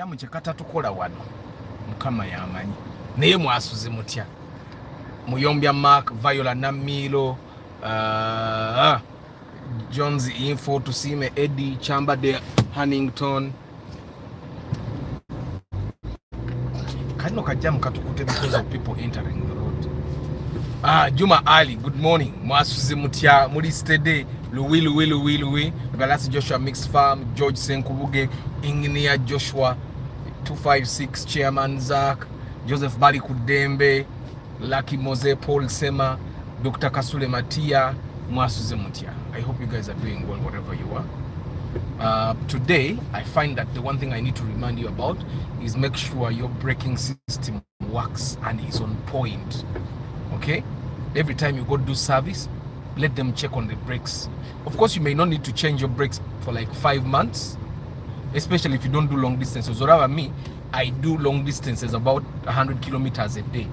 ekikyamu kyekata tukola wano mukama yamanyi naye mwasuze mutya muyombya Mark Viola Namilo Jones Info Tusime Eddie Chamba de Huntington kano kajjamu katukute because of people entering the road. Juma Ali, good morning. Mwasuze mutya muri steady Louis Galasi Joshua Mixed Farm George Senkubuge Engineer Joshua 256 Chairman Zach Joseph Bali Kudembe Lucky Mose Paul Sema Dr. Kasule Matia mwasuze mutya. I hope you guys are doing well wherever you are. Today I find that the one thing I need to remind you about is make sure your braking system works and is on point. Okay, every time you go do service, let them check on the brakes. Of course, you may not need to change your brakes for like 5 months, especially if you don't do long distances. Or me, I do long distances about 100 kilometers a day,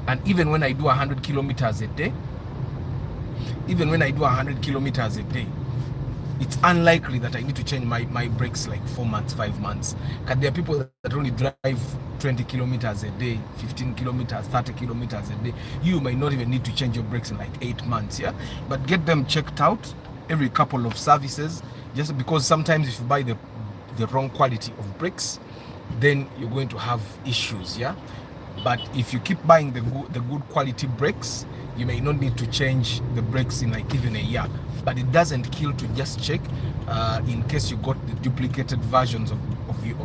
and even when I do 100 kilometers a day, it's unlikely that I need to change my brakes like 4 months, 5 months. Because there are people that only drive 20 kilometers a day, 15 kilometers, 30 kilometers a day. You might not even need to change your brakes in like 8 months, yeah? But get them checked out every couple of services, just because sometimes if you buy the wrong quality of brakes, then you're going to have issues, yeah? But if you keep buying the good quality brakes, you may not need to change the brakes in like even a year. But it doesn't kill to just check in case you got the duplicated versions of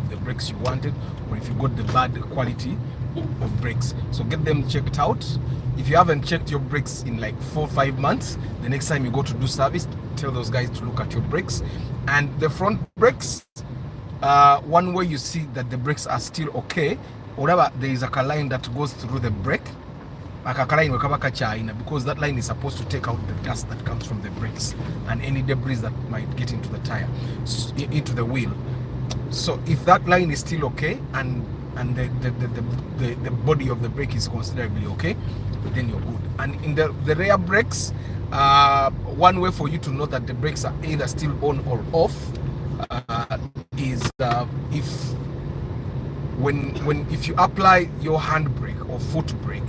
the brakes you wanted, or if you got the bad quality of brakes. So get them checked out. If you haven't checked your brakes in like 4 or 5 months, the next time you go to do service, tell those guys to look at your brakes. And the front brakes, one way you see that the brakes are still okay, whatever, there is a line that goes through the brake, because that line is supposed to take out the dust that comes from the brakes and any debris that might get into the tire, into the wheel. So if that line is still okay and the body of the brake is considerably okay, then you're good. And in the rear brakes, one way for you to know that the brakes are either still on or off is if you apply your handbrake or foot brake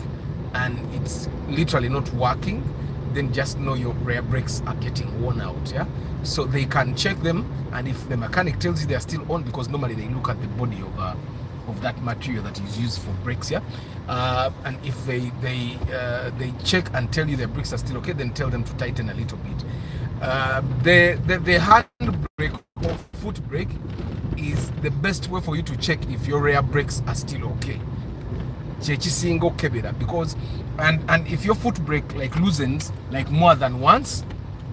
and it's literally not working, then just know your rear brakes are getting worn out, yeah? So they can check them, and if the mechanic tells you they are still on, because normally they look at the body of that material that is used for brakes, yeah? And if they check and tell you their brakes are still okay, then tell them to tighten a little bit. The hand brake or foot brake is the best way for you to check if your rear brakes are still okay. Because and if your foot brake like loosens like more than once,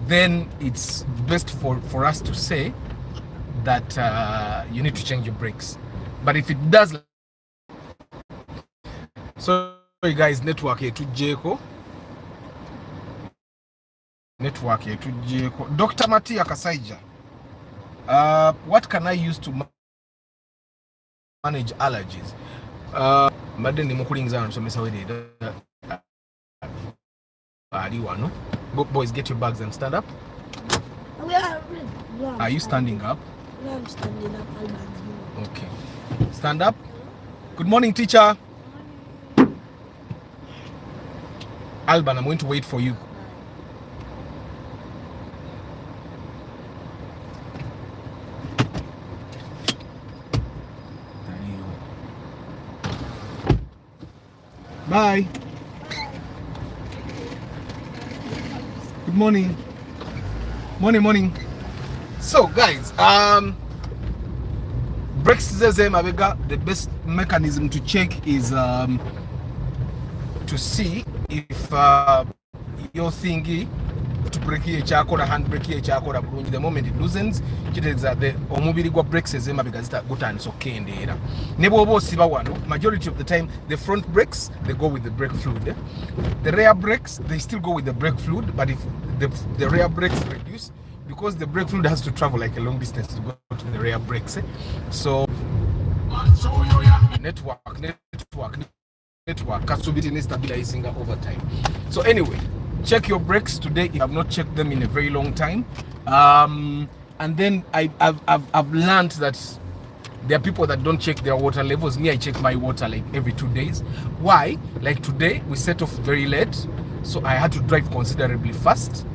then it's best for us to say that you need to change your brakes. But if it does, sorry guys, network here to Jeko. Dr. Matia Kasaija, what can I use to manage allergies? Madden mukulinza nsomesa wedde ali wano. Boys, get your bags and stand up. Are you standing up? No, I'm standing up. Okay, stand up. Good morning, teacher. Alban, I'm going to wait for you. Bye. Good morning. Morning. So guys, brakes the best mechanism to check is to see if your thingy to brake ekyakora hand brake ekyakora bulungi. The moment it loosens, kitegeeza the omubiri gwa brakes ez'emabega gutandise okukendeera. Ne bw'oba osiba wano, majority of the time the front brakes they go with the brake fluid. The rear brakes they still go with the brake fluid, but if the rear brakes reduce, because the brake fluid has to travel like a long distance to go to the rear brakes. So network kasubiri stabilizing over time. So anyway, check your brakes today if you have not checked them in a very long time. And then I've learned that There are people that don't check their water levels. Me, I check my water like every 2 days. Why? Like today, we set off very late, so I had to drive considerably fast.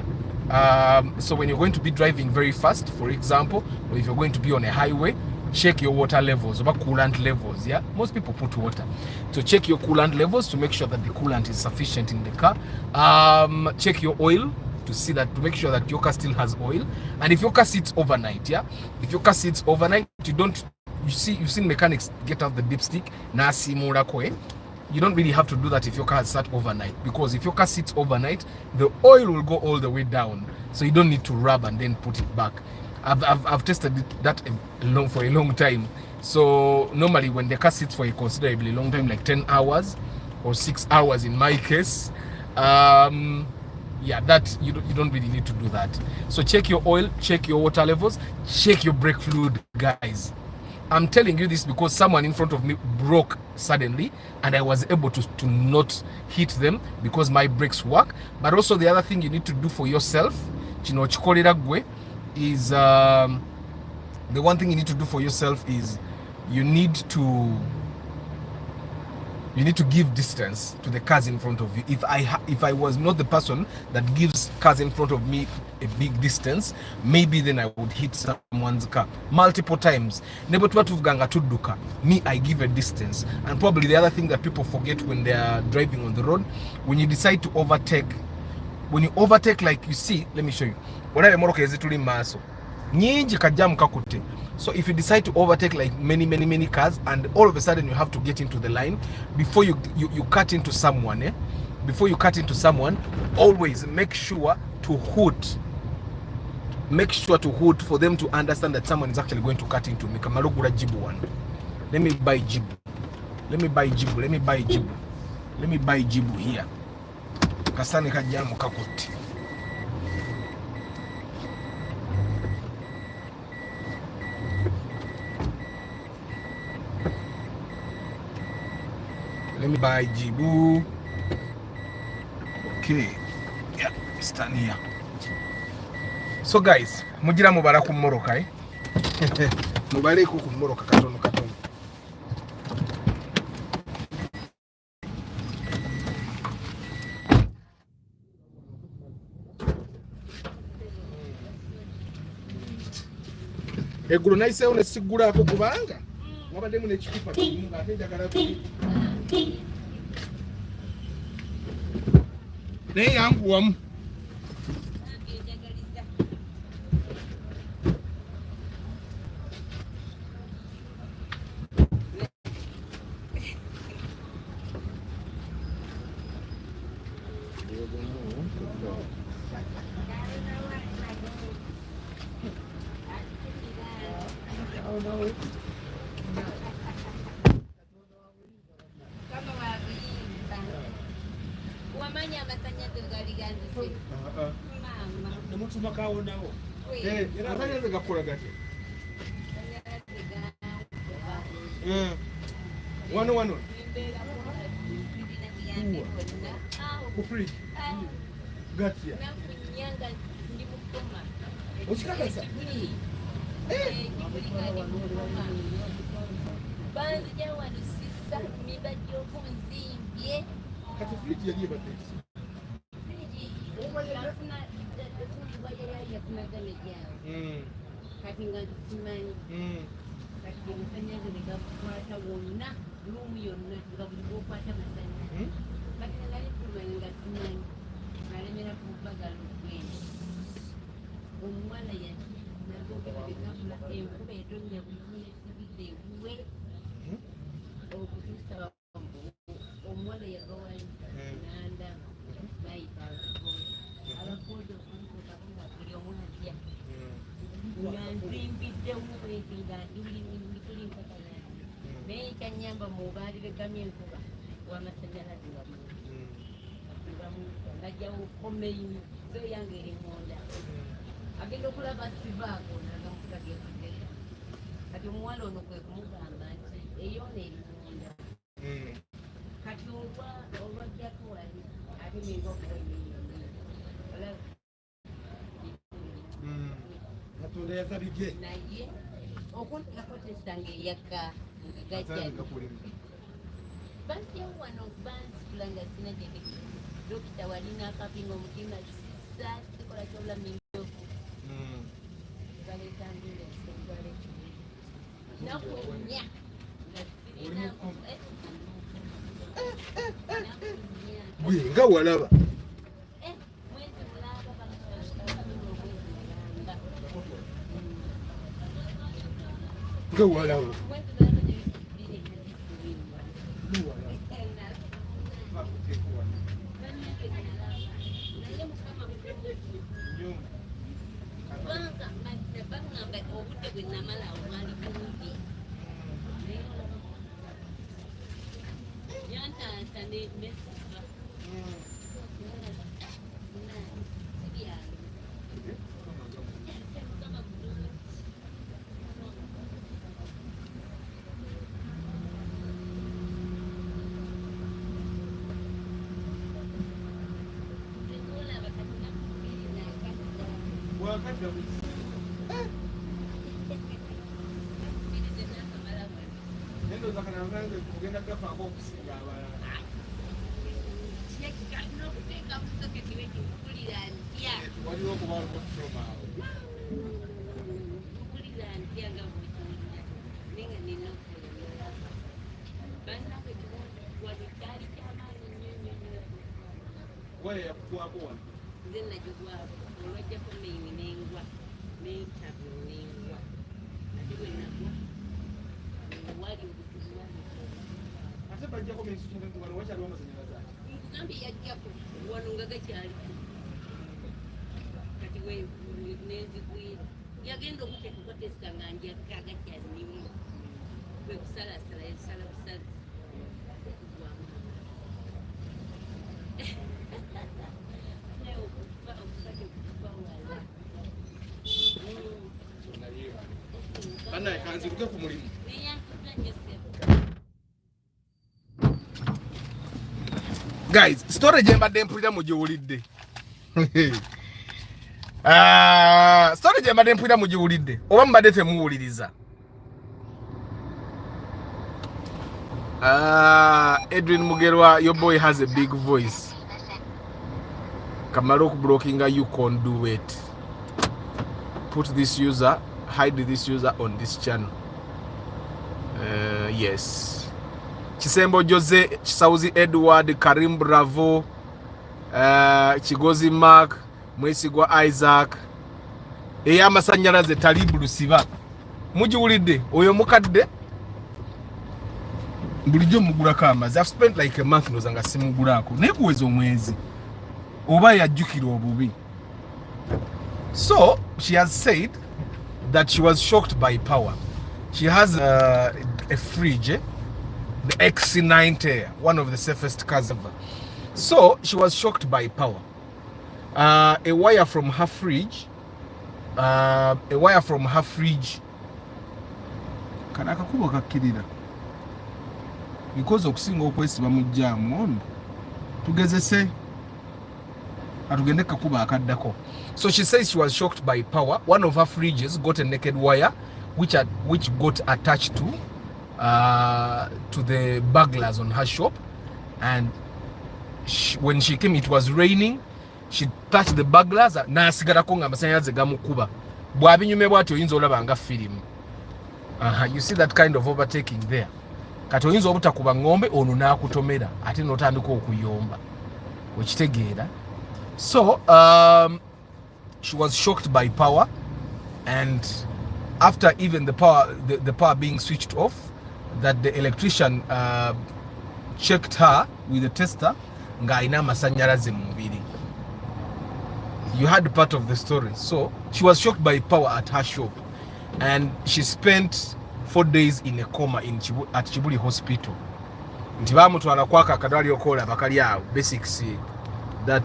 So when you're going to be driving very fast, for example, or if you're going to be on a highway, check your water levels, about coolant levels. Yeah, most people put water. So check your coolant levels to make sure that the coolant is sufficient in the car. Check your oil to see that, to make sure that your car still has oil. And if your car sits overnight, yeah, if your car sits overnight, you've seen mechanics get out the dipstick nasi murakwe. You don't really have to do that if your car has sat overnight, because if your car sits overnight, the oil will go all the way down, so you don't need to rub and then put it back. I've tested that for a long time. So normally when the car sits for a considerably long time, like 10 hours or 6 hours in my case, yeah, that you don't really need to do that. So check your oil, check your water levels, check your brake fluid, guys. I'm telling you this because someone in front of me broke suddenly and I was able to not hit them because my brakes work. But also the other thing you need to do for yourself, is the one thing you need to do for yourself is you need to give distance to the cars in front of you. If I was not the person that gives cars in front of me a big distance, maybe then I would hit someone's car multiple times. Me, I give a distance. And probably the other thing that people forget when they are driving on the road, when you decide to overtake, like you see, let me show you. So if you decide to overtake like many cars, and all of a sudden you have to get into the line before you cut into someone, before you cut into someone, always make sure to hoot. Make sure to hoot for them to understand that someone is actually going to cut into me. Let me buy jibu. Let me buy jibu here. Kasane kajamu kakuti. Let me buy jibu. Okay. Yeah, stand here. So guys, mugira mubara ku Moroka eh. Mubare ku Moroka katono. Egulu naise one sigura ako kubanga. Wabade mu nechikipa kimunga atejagala ku. Ne yangu wamu. Wano. Kufriji. Gatia. Usikakasa. Banzi jawa nisisa miba joko mzimbie. Kati friji ya liye batesi. Friji. Kafuna ya kuna gane jao. Kati nga simani. Kati mfanya zika kwata wona. Lumu yonna. Zika kwata masani. Kati nga simani nga simani. Nalemera kubaga lukweni. Omwana ya nagoba bekafuna enkube etonnya kuyiye sibide kuwe. Okutusa omwana yagawayo nanda nayipa abakodo kunkuta kunga buli omwana atya nga nzimbidde muwezi nga ndituli mpakana naye kyanyamba mubalire gamye enkuba w'amasanyalaze ngajjawo komeini so yange eri munda agenda okulaba sivaako nagamukugagefugeya kati omuwala ono kwe kumugamba nti eyona eri munda kati obajjako wali ate Katonda yazabidde naye okuntu yakotesanga eyaka ngagajjali basi wano bansitulanga sina gyende dokita walina akapinga omutima sisa sikola kyobula mimyovu baleeta ambulensi entwala ekibuyi nakunya gwe nga walaba mwezi mulamba nga walaba yagenda okuteeka okotesita nga njaka agakyalinimu kwe kusalasala esala busazi kanziruke ku mulimu. Guys, story gye mbadde mpulira mugiwulidde. Story gye mbadde mpulira mugiwulidde oba mbadde temuwuliriza. Edwin Mugerwa, your boy has a big voice. Kamarok blocking, you can't do it. Put this user, hide this user on this channel. Yes. Chisembo Jose, Chisauzi Edward, Karim Bravo, Chigozi Mark, Mwesigwa Isaac. Eya masanyalaze Talibu Lusiba. Mujiwulidde oyo mukadde bulijjo mugula kamazi. I've spent like a month nozanga simugulako naye kuweza omwezi oba yajjukira obubi. So she has said that she was shocked by power. She has a fridge, the XC90, one of the safest cars ever. So she was shocked by power. A wire from her fridge, kanaka kuba kakirira because okusinga okwesiba mu jaamu ono tugezese atugende kakuba akaddako. So she says she was shocked by power. One of her fridges got a naked wire which got attached to the burglars on her shop, and when she came it was raining. She touched the burglars na asigarako nga amasanyaze gamukuba bwabinyume bwati oyinza olaba nga film. You see that kind of overtaking there. Kati oyinza obutakuba ngombe ono nakutomera ate notandika okuyomba okitegeera. So she was shocked by power, and after even the power being switched off, that the electrician checked her with a tester nga alina amasanyalaze mu mubiri. You heard part of the story. So she was shocked by power at her shop, and she spent 4 days in a coma at Chibuli Hospital. Nti bamutwala kwaka akadwali okola bakali awo basics that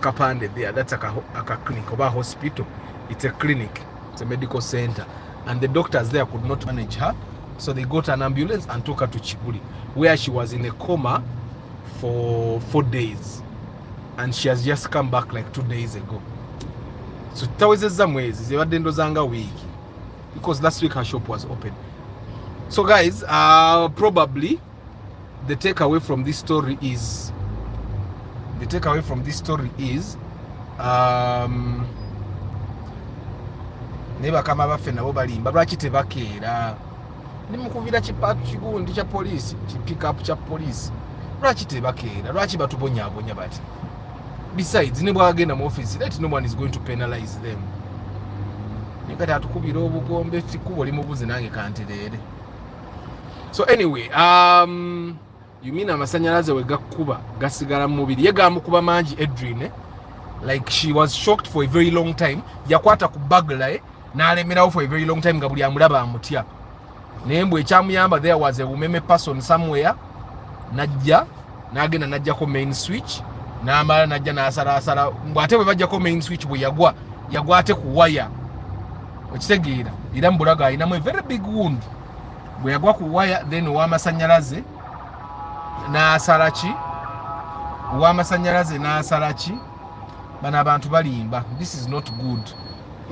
kapande there. That's a clinic or a hospital. It's a clinic. It's a medical center, and the doctors there could not manage her, so they got an ambulance and took her to Chibuli, where she was in a coma for 4 days, and she has just come back like 2 days ago. So tawezeza mwezi zibadde ndozanga wiki because last week her shop was open. So guys, probably the takeaway from this story is neba kama baffe nabo balimba lwaki tebakeera nimukuvira kipaatu kigundi kya poliisi kipikapu kya poliisi lwaki tebakeera lwaki batubonyaabonya bati besides ne bwagenda mu office that no one is going to penalize them nikati atukubira obugombe kikubo limubuze nange kantereere. So anyway, you mean amasanyalaze we gakuba gasigala mu mubiri ye gamukuba mangi Edrine, like she was shocked for a very long time, yakwata ku bagla n'alemerawo for a very long time nga buli amulaba amutya nembwe ekyamuyamba there was a woman person somewhere najja n'agenda najjako main switch n'amala najja n'asalaasala mbwate bwe bajjako main switch bwe yagwa ate ku waya okitegeera era mbulaga alinamu a very big wound bwe yagwa ku waya then ow'amasanyalaze n'asala ki bano abantu balimba. This is not good.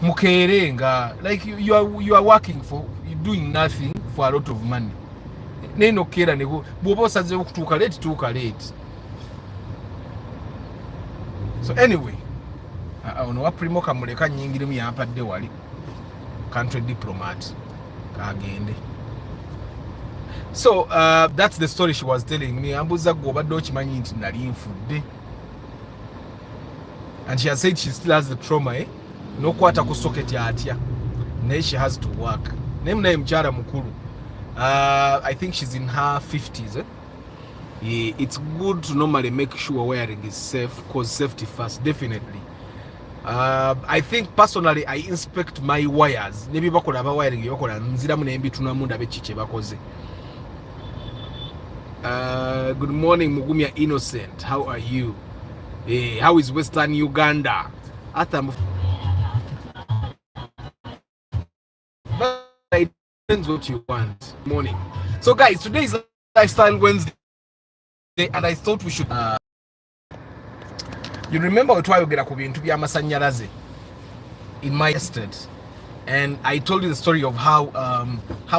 Mukeere nga like you are working for, you doing nothing for a lot of money. Neno keera ne bw'oba osaze okutuuka late. So anyway, ono wa Primo kamuleka nyingirimu yampadde wali country diplomat kagende. So that's the story she was telling me. Ambuza gwe obadde okimanyi nti nali nfudde. And she has said she still has the trauma n'okwata ku socket atya naye she has to work. Naye munaye mukyala mukulu, I think she's in her 50s. It's good to normally make sure wearing is safe, because safety first, definitely. I think personally I inspect my wires. Nebi bakola ba wiring yokola nziramu n'embitunamu ndabe kiki bakoze. Good morning Mugumya Innocent, how are you? How is Western Uganda? But it depends what you want. Morning. So guys, today is Lifestyle Wednesday, and I thought we should you remember otwayogera ku bintu bya masanyalaze in my estate, and I told you the story of how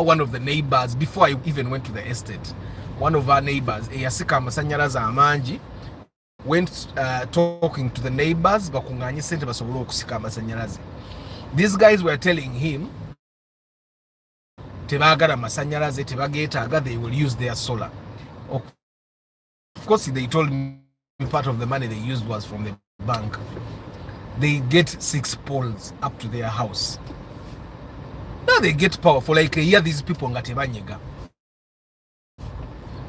one of the neighbors, before I even went to the estate, one of our neighbors eyasika amasanyalaze amangi went talking to the neighbors bakunganye sente basobole okusika amasanyalaze. These guys were telling him tebagala masanyalaze, tebageetaaga, they will use their solar. Of course they told me part of the money they used was from the bank. They get 6 poles up to their house. Now they get power for like a year. These people nga tebanyega.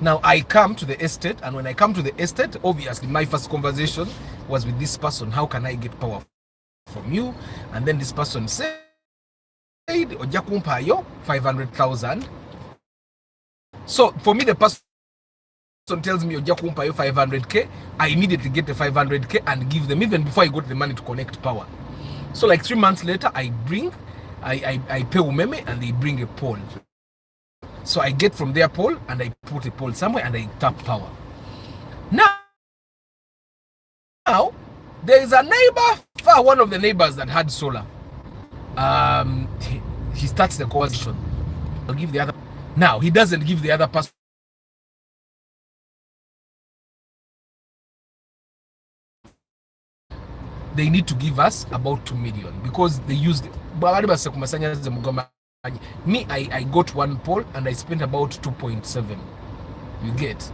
Now I come to the estate, and when I come to the estate, obviously my first conversation was with this person. How can I get power from you? And then this person said, ojja kumpa yo 500,000. So for me, the person tells me ojja kumpa yo 500k, I immediately get the 500k and give them, even before I got the money to connect power. So like 3 months later, I pay umeme, and they bring a pole. So I get from their pole and I put a pole somewhere and I tap power. Now there is a neighbor, one of the neighbors that had solar. He starts the conversation. I'll give the other. Now he doesn't give the other person. They need to give us about 2 million because they used me. I got 1 pole and I spent about 2.7. You get.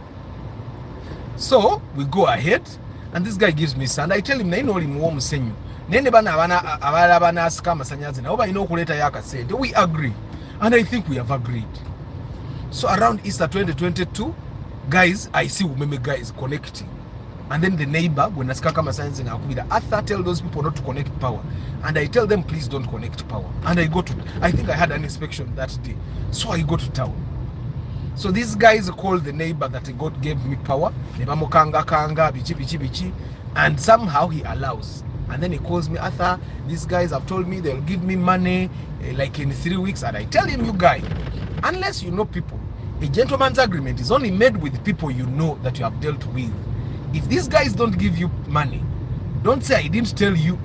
So we go ahead, and this guy gives me sand. I tell him, naino oli muwo musenyu. Nene bana abala bana asika masanyazi na oba ino kuleta yaka said. We agree, and I think we have agreed. So around Easter 2022, guys, I see umeme guys connecting. And then the neighbor, when Askaka Masanzi and Akubida, Arthur tell those people not to connect power. And I tell them, please don't connect power. And I think I had an inspection that day. So I go to town. So these guys called the neighbor that God gave me power. And somehow he allows. And then he calls me, Arthur, these guys have told me they'll give me money like in 3 weeks. And I tell him, you guy, unless you know people, a gentleman's agreement is only made with people you know that you have dealt with. If these guys don't give you money, don't say I didn't tell you.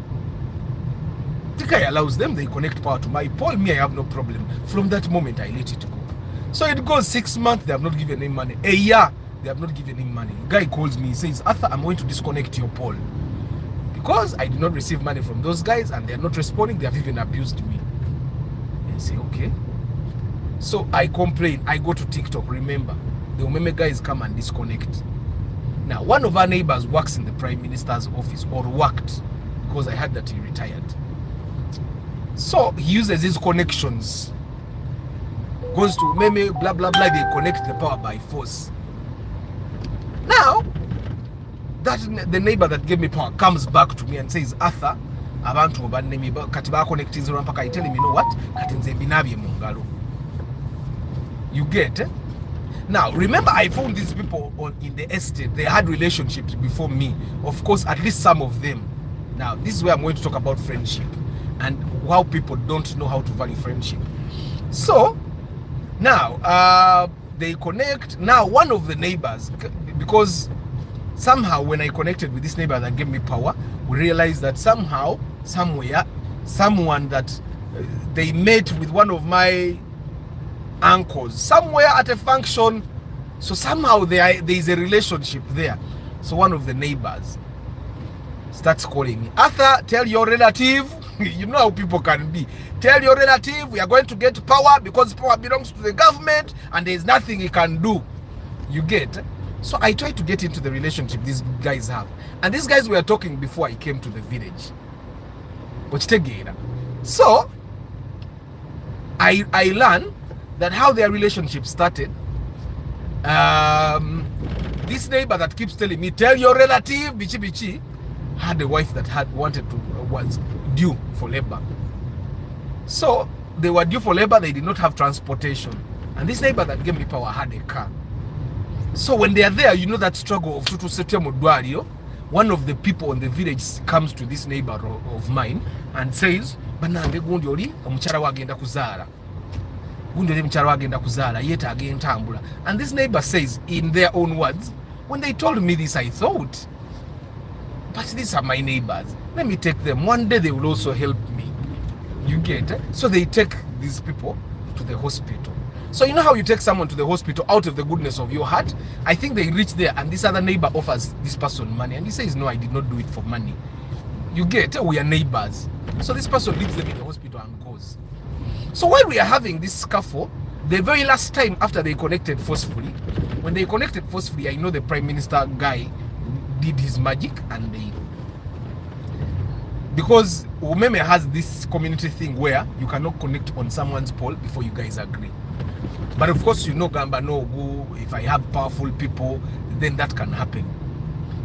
The guy allows them, they connect power to my pole. Me, I have no problem. From that moment, I let it go. So it goes 6 months, they have not given him money. A year, they have not given him money. The guy calls me, he says, Arthur, I'm going to disconnect your pole. Because I did not receive money from those guys and they are not responding, they have even abused me. And I say, okay. So I complain, I go to TikTok, remember, the Umeme guys come and disconnect. Now, one of our neighbors works in the Prime Minister's office, or worked, because I heard that he retired. So he uses his connections, goes to Umeme, blah, blah, blah, they connect the power by force. Now, the neighbor that gave me power comes back to me and says, Arthur, abantu banne katiba connecting zero mpaka I tell him, you know what? Katinze binabye mungalo. You get? Now, remember I found these people in the estate. They had relationships before me. Of course, at least some of them. Now, this is where I'm going to talk about friendship and how people don't know how to value friendship. So, now, they connect. Now, one of the neighbors, because somehow when I connected with this neighbor that gave me power, we realized that somehow, somewhere, someone that they met with one of my uncles, somewhere at a function. So somehow there is a relationship there. So one of the neighbors starts calling me, Arthur, tell your relative, you know how people can be. Tell your relative we are going to get power because power belongs to the government and there is nothing he can do. You get? So I tried to get into the relationship these guys have. And these guys were talking before I came to the village. So I learned that how their relationship started. This neighbor that keeps telling me, tell your relative, bichi bichi, had a wife that was due for labor. So they were due for labor, they did not have transportation. And this neighbor that gave me power had a car. So when they are there, you know that struggle of Tutu Sete Mudwario. One of the people in the village comes to this neighbor of mine and says, Banande Gundioli, Mchara wagenda kuzara. Gundioli Mchara wagenda kuzara, yeta agenda tambula. And this neighbor says, in their own words, when they told me this, I thought, but these are my neighbors. Let me take them. One day they will also help me. You get it? So they take these people to the hospital. So you know how you take someone to the hospital out of the goodness of your heart? I think they reach there and this other neighbor offers this person money and he says, no, I did not do it for money. You get? We are neighbors. So this person leaves them in the hospital and goes. So while we are having this scuffle, the very last time after they connected forcefully, when they connected forcefully, I know the Prime Minister guy did his magic and they, because Umeme has this community thing where you cannot connect on someone's pole before you guys agree. But of course, you know, Gamba no go, if I have powerful people, then that can happen.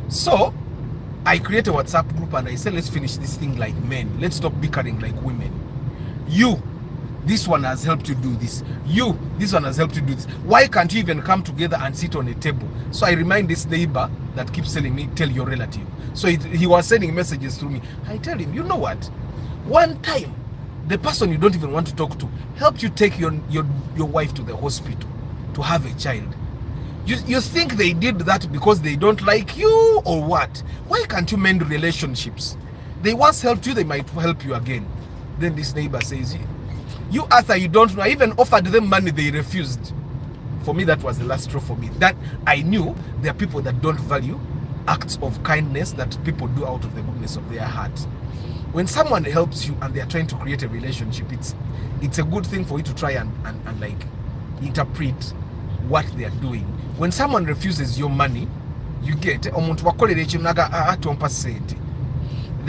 So I create a WhatsApp group and I say, let's finish this thing like men. Let's stop bickering like women. You, this one has helped you do this. You, this one has helped you do this. Why can't you even come together and sit on a table? So I remind this neighbor that keeps telling me, tell your relative. So he was sending messages through me. I tell him, you know what? One time, the person you don't even want to talk to helped you take your wife to the hospital to have a child. You think they did that because they don't like you or what? Why can't you mend relationships? They once helped you, they might help you again. Then this neighbor says, you Arthur, you don't know. I even offered them money, they refused. For me, that was the last straw for me. That I knew there are people that don't value acts of kindness that people do out of the goodness of their heart. When someone helps you and they are trying to create a relationship, it's a good thing for you to try and like interpret what they are doing. When someone refuses your money, you get they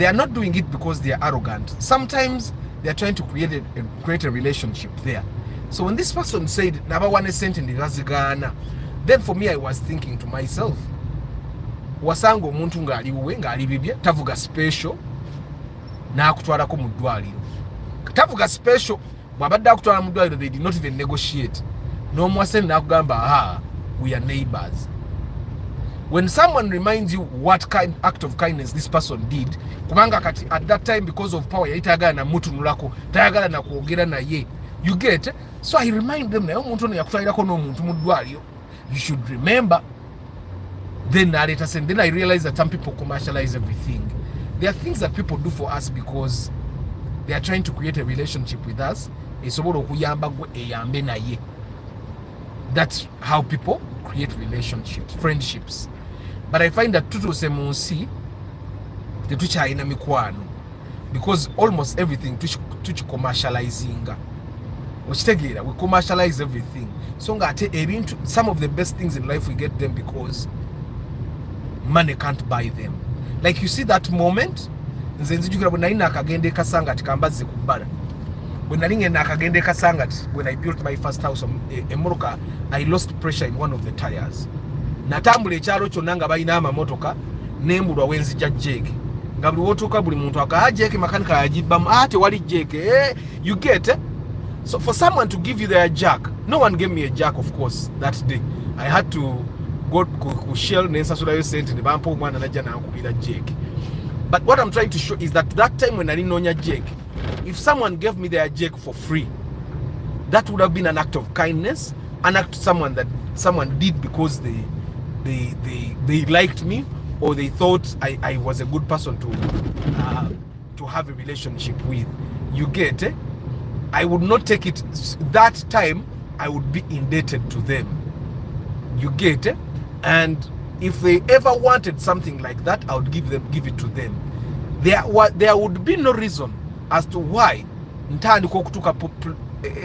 are not doing it because they are arrogant. Sometimes they are trying to create a relationship there. So when this person said never one cent in the Razigana, then for me I was thinking to myself, wasango omuntu ngali uwe ngali bibye tavuga special na akutwalako mu ddwaliro. Tavuga special bwabadde akutwala mu ddwaliro, they did not even negotiate. No mwase nakugamba aha, we are neighbors. When someone reminds you what kind act of kindness this person did, kubanga kati at that time because of power yaitagala na mutu nulako tayagala na kuogera na ye, you get? So I remind them na omuntu ono yakutwalirako n'omuntu mu ddwaliro, you should remember. Then I realize that some people commercialize everything. There are things that people do for us because they are trying to create a relationship with us. Esobola okuyamba gwe eyambe naye. That's how people create relationships, friendships. But I find that tutuse munsi tetukyalina mikwano because almost everything tuki-commercializinga. Okitegeera, we commercialize everything. So nga ate ebintu, some of the best things in life we get them because money can't buy them. Like you see that moment, nze nzijukira bwe nalina akagende kasangati kambaze ku bbala. Bwe nali ngenda akagende kasangati, when I built my first house emmotoka, I lost pressure in one of the tires. Natambula ekyalo kyonna nga balina amamotoka nembulwa wenzija jeeke. Nga buli wotuuka buli muntu aka jeeke makanika yagibbamu tewali jeeke. You get it? So for someone to give you their jack, no one gave me a jack, of course, that day. I had to go to Shell nensasulayo sente ne bampa omwana najja nankubira jeeke. But what I'm trying to show is that time when I didn't know Jake, if someone gave me their Jake for free, that would have been an act of kindness, an act to someone that someone did because they liked me or they thought I was a good person to have a relationship with. You get it? I would not take it that time. I would be indebted to them. You get it? And if they ever wanted something like that, I would give it to them. There would be no reason as to why ntandika okutuuka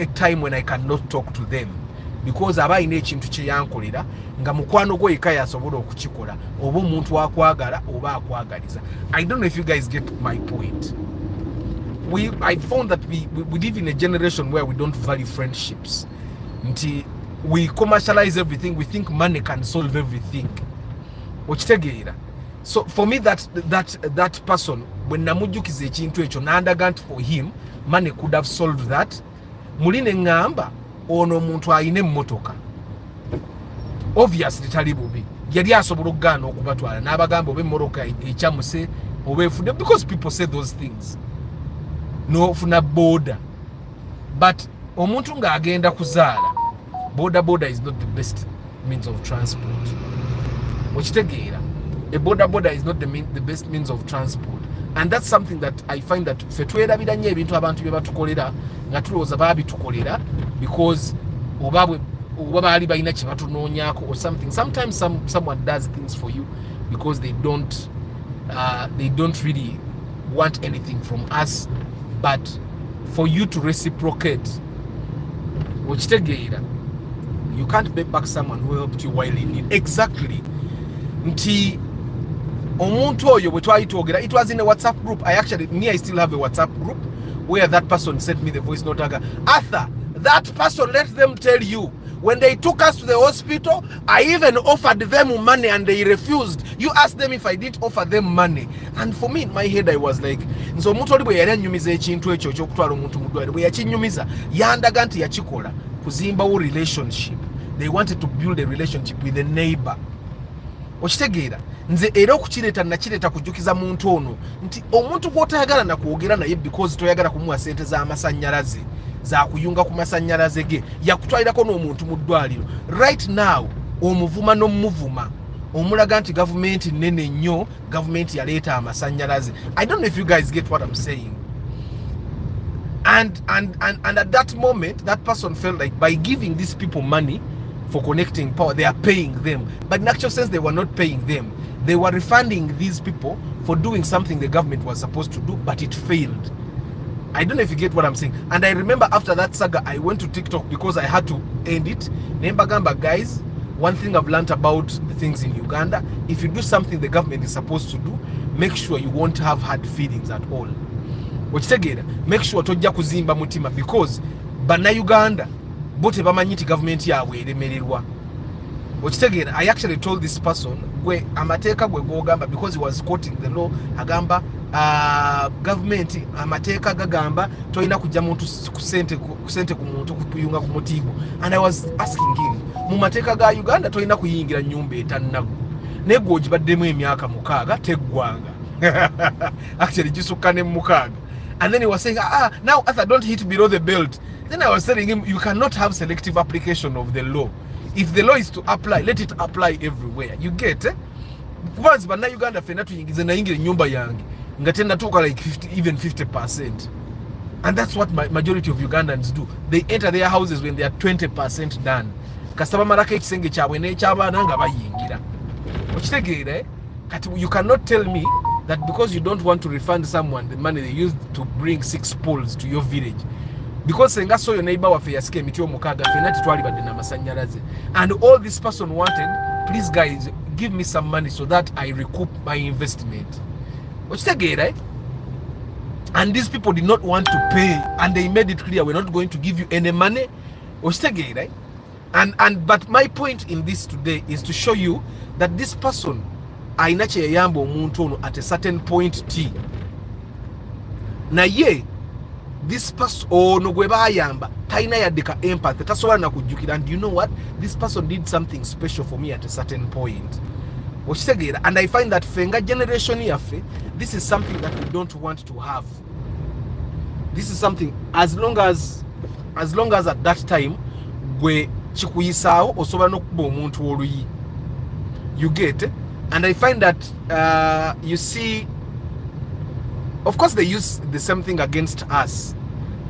a time when I cannot talk to them, because aba ine ekintu kye yankolera nga mukwano gwe yekka yasobola okukikola oba omuntu akwagala oba akwagaliza. I don't know if you guys get my point. I found that we live in a generation where we don't value friendships. We commercialize everything. We think money can solve everything. So for me, that person, when namujukiza ekintu ekyo nandagant for him, money could have solved that. Muline ngamba ono muntu ayine mmotoka, obviously tali bubi, yali asobola okugaana okubatwala n'abagamba oba emmoroka ekyamuse oba efudde, because people say those things. No funa boda, but omuntu nga agenda kuzaala, boda is not the best means of transport. Okitegeera, a boda is not the best means of transport. And that's something that I find that fe twerabira nnyo ebintu abantu bye batukolera nga tulowooza baabitukolera because oba baali balina kye batunoonyaako or something. Sometimes someone does things for you because they don't really want anything from us, but for you to reciprocate, okitegeera, you can't pay back someone who helped you while in need. Exactly. Nti omuntu oyo bwe twali twogera, it was in a WhatsApp group. I still have a WhatsApp group where that person sent me the voice note. Arthur, that person, let them tell you, when they took us to the hospital, I even offered them money and they refused. You asked them if I didn't offer them money. And for me, in my head, I was like, nso omuntu oli bwe yali annyumiza ekintu ekyo ekyokutwala omuntu mu ddwaliro, bwe yakinyumiza yandaga nti yakikola kuzimbawo relationship. They wanted to build a relationship with a neighbor. Okitegeera, nze era okukireeta nakireeta kujjukiza muntu ono nti omuntu gw'otayagala nakwogera naye because toyagala kumuwa sente z'amasannyalaze, za kuyunga ku masannyalaze ge, yakutwalirako n'omuntu mu ddwaliro. Right now omuvuma n'omuvuma omulaga nti gavumenti nnene nnyo, gavumenti yaleeta amasannyalaze. I don't know if you guys get what I'm saying. And at that moment, that person felt like by giving these people money for connecting power, they are paying them. But in actual sense, they were not paying them. They were refunding these people for doing something the government was supposed to do, but it failed. I don't know if you get what I'm saying. And I remember after that saga, I went to TikTok because I had to end it. Nembagamba, guys, one thing I've learned about things in Uganda, if you do something the government is supposed to do, make sure you won't have hard feelings at all. Make sure tojja kuzimba mutima, because bana Uganda bote bamanyi nti government yaabwe eremererwa. I actually told this person gwe amateeka gwe gogamba, because he was quoting the law, agamba government amateeka gagamba toyina kujja muntu kusente ku muntu kuyunga ku mutigo. And I was asking him, mu mateeka ga Uganda toyina kuyingira nyumba etannago naye gwe ogibaddemu emyaka 6 teggwanga. Actually gisukka ne 6. And then he was saying, now Arthur, don't hit below the belt. Then I was telling him, you cannot have selective application of the law. If the law is to apply, let it apply everywhere. You get it? Kubanzi bana Uganda fena tuyingize na ingire nyumba yange ngatenda tuka like 50, even 50%. And that's what majority of Ugandans do. They enter their houses when they are 20% done. Kasaba maraka ekisenge kyabwe n'eky'abaana nga bayingira. Okitegeera, you cannot tell me that because you don't want to refund someone the money they used to bring 6 poles to your village, because senga so your neighbor waffe yasika emiti omukaaga fena titwalibadde n'amasanyalaze, and all this person wanted, please guys give me some money so that I recoup my investment. Okitegeera, and these people did not want to pay, and they made it clear we're not going to give you any money. Okitegeera, but my point in this today is to show you that this person aina kye yayamba omuntu ono at a certain point t naye this person ono gwe bayamba taina yadde empathy tasobola na kujjukira, and you know what, this person did something special for me at a certain point. Okitegeera, and I find that fenga generation yaffe, this is something that we don't want to have. This is something, as long as at that time gwe chikuyisaawo osobola n'okuba omuntu oluyi, you get. And I find that you see, of course they use the same thing against us.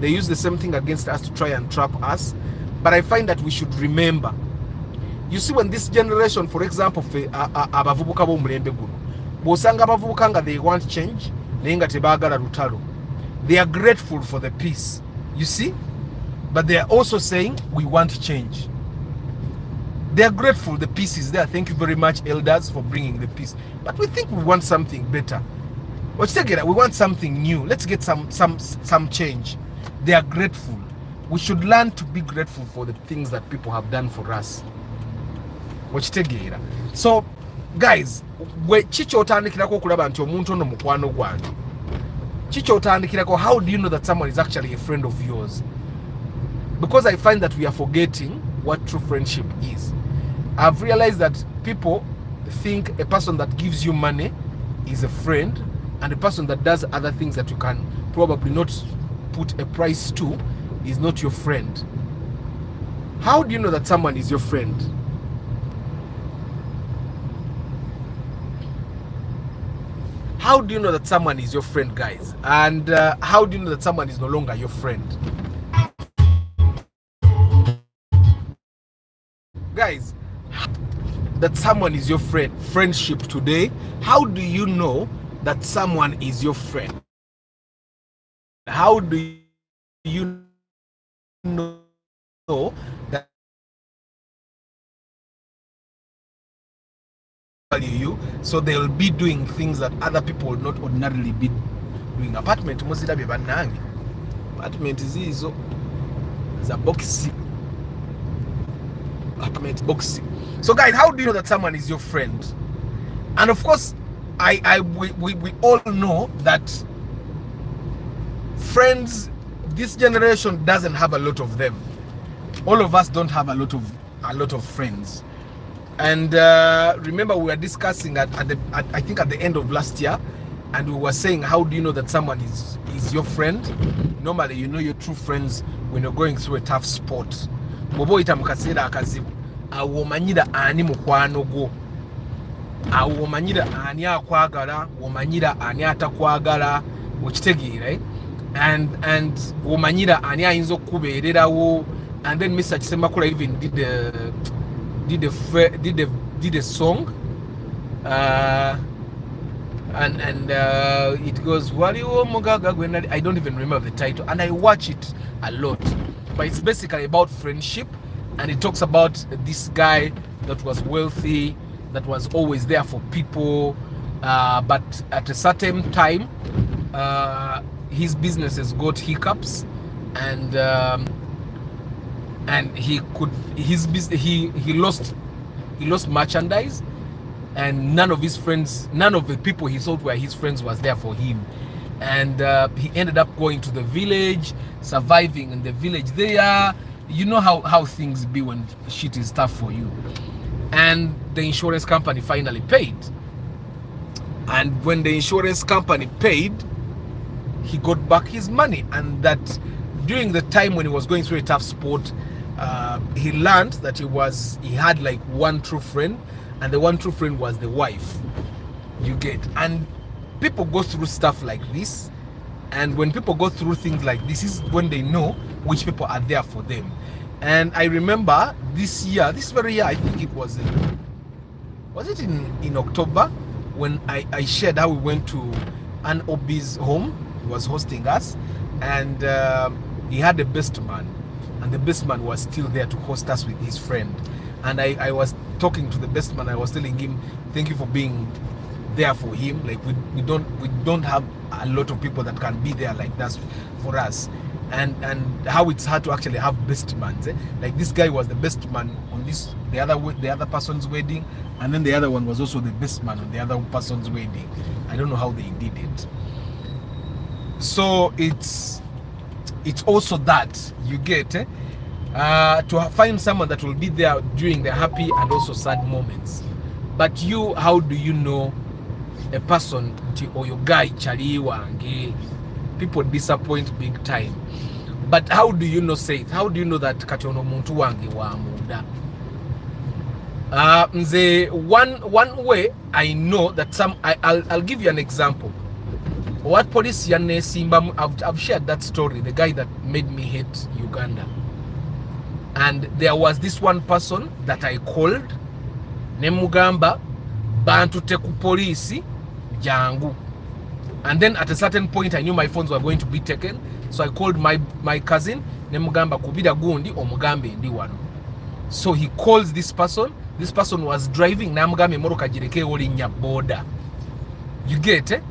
They use the same thing against us to try and trap us. But I find that we should remember, you see, when this generation, for example, abavubuka b'omulembe guno, bw'osanga abavubuka nga they want change naye nga tebaagala lutalo, they are grateful for the peace, you see, but they are also saying we want change. They are grateful the peace is there. Thank you very much, elders, for bringing the peace. But we think we want something better. We want something new. Let's get some change. They are grateful. We should learn to be grateful for the things that people have done for us. So, guys, chicho otandikirako okulaba nti omuntu ono mukwano gwange. Chicho otandikirako, how do you know that someone is actually a friend of yours? Because I find that we are forgetting what true friendship is. I've realized that people think a person that gives you money is a friend, and a person that does other things that you can probably not put a price to is not your friend. How do you know that someone is your friend? How do you know that someone is your friend, guys? And how do you know that someone is no longer your friend? Guys, that someone is your friend, friendship today, how do you know that someone is your friend? How do you know that you, so they'll be doing things that other people will not ordinarily be doing? Apartment muzira bye bannange, apartment zizo za boxy, apartment boxy. So guys, how do you know that someone is your friend? And of course, we all know that friends, this generation doesn't have a lot of them. All of us don't have a lot of friends. And remember, we were discussing I think at the end of last year, and we were saying, how do you know that someone is your friend? Normally, you know your true friends when you're going through a tough spot. Mobo ita mukasera akazibu. Awomanyira ani mukwano gwo, awomanyira ani akwagala, womanyira ani atakwagala, okitegeera, and womanyira ani ayinza okubeererawo. And then Mr. Chisemakula even did a song, and it goes waliwo mugaga gwenali, I don't even remember the title, and I watch it a lot, but it's basically about friendship. And it talks about this guy that was wealthy, that was always there for people, but at a certain time, his businesses got hiccups, and he lost merchandise, and none of his friends, none of the people he thought were his friends was there for him, and he ended up going to the village, surviving in the village there. You know how things be when shit is tough for you. And the insurance company finally paid. And when the insurance company paid, he got back his money. And that during the time when he was going through a tough spot, he learned that he had like one true friend, and the one true friend was the wife. You get. And people go through stuff like this, And when people go through things like this is when they know which people are there for them. And I remember this very year, I think it was in October, when I shared how we went to an Obi's home. He was hosting us, and he had a best man, and the best man was still there to host us with his friend. And I was talking to the best man. I was telling him, thank you for being there for him. Like we don't have a lot of people that can be there like that for us, and how it's hard to actually have best mans. Like this guy was the best man on the other person's wedding, and then the other one was also the best man on the other person's wedding. I don't know how they did it. So it's also that you get to find someone that will be there during the happy and also sad moments. But you, how do you know a person or your guy chali wange? People disappoint big time. But how do you know, say it? How do you know that katono muntu wange wa munda? Nze one way I know that I'll give you an example. What police yane simba, I've shared that story, the guy that made me hate Uganda. And there was this one person that I called, nemugamba bantu teku polisi jangu. And then at a certain point I knew my phones were going to be taken, so I called my cousin, nemugamba kubida gundi omugambe ndi wano. So he calls this person. This person was driving, namugambe moroka jireke oli nya border. You get it?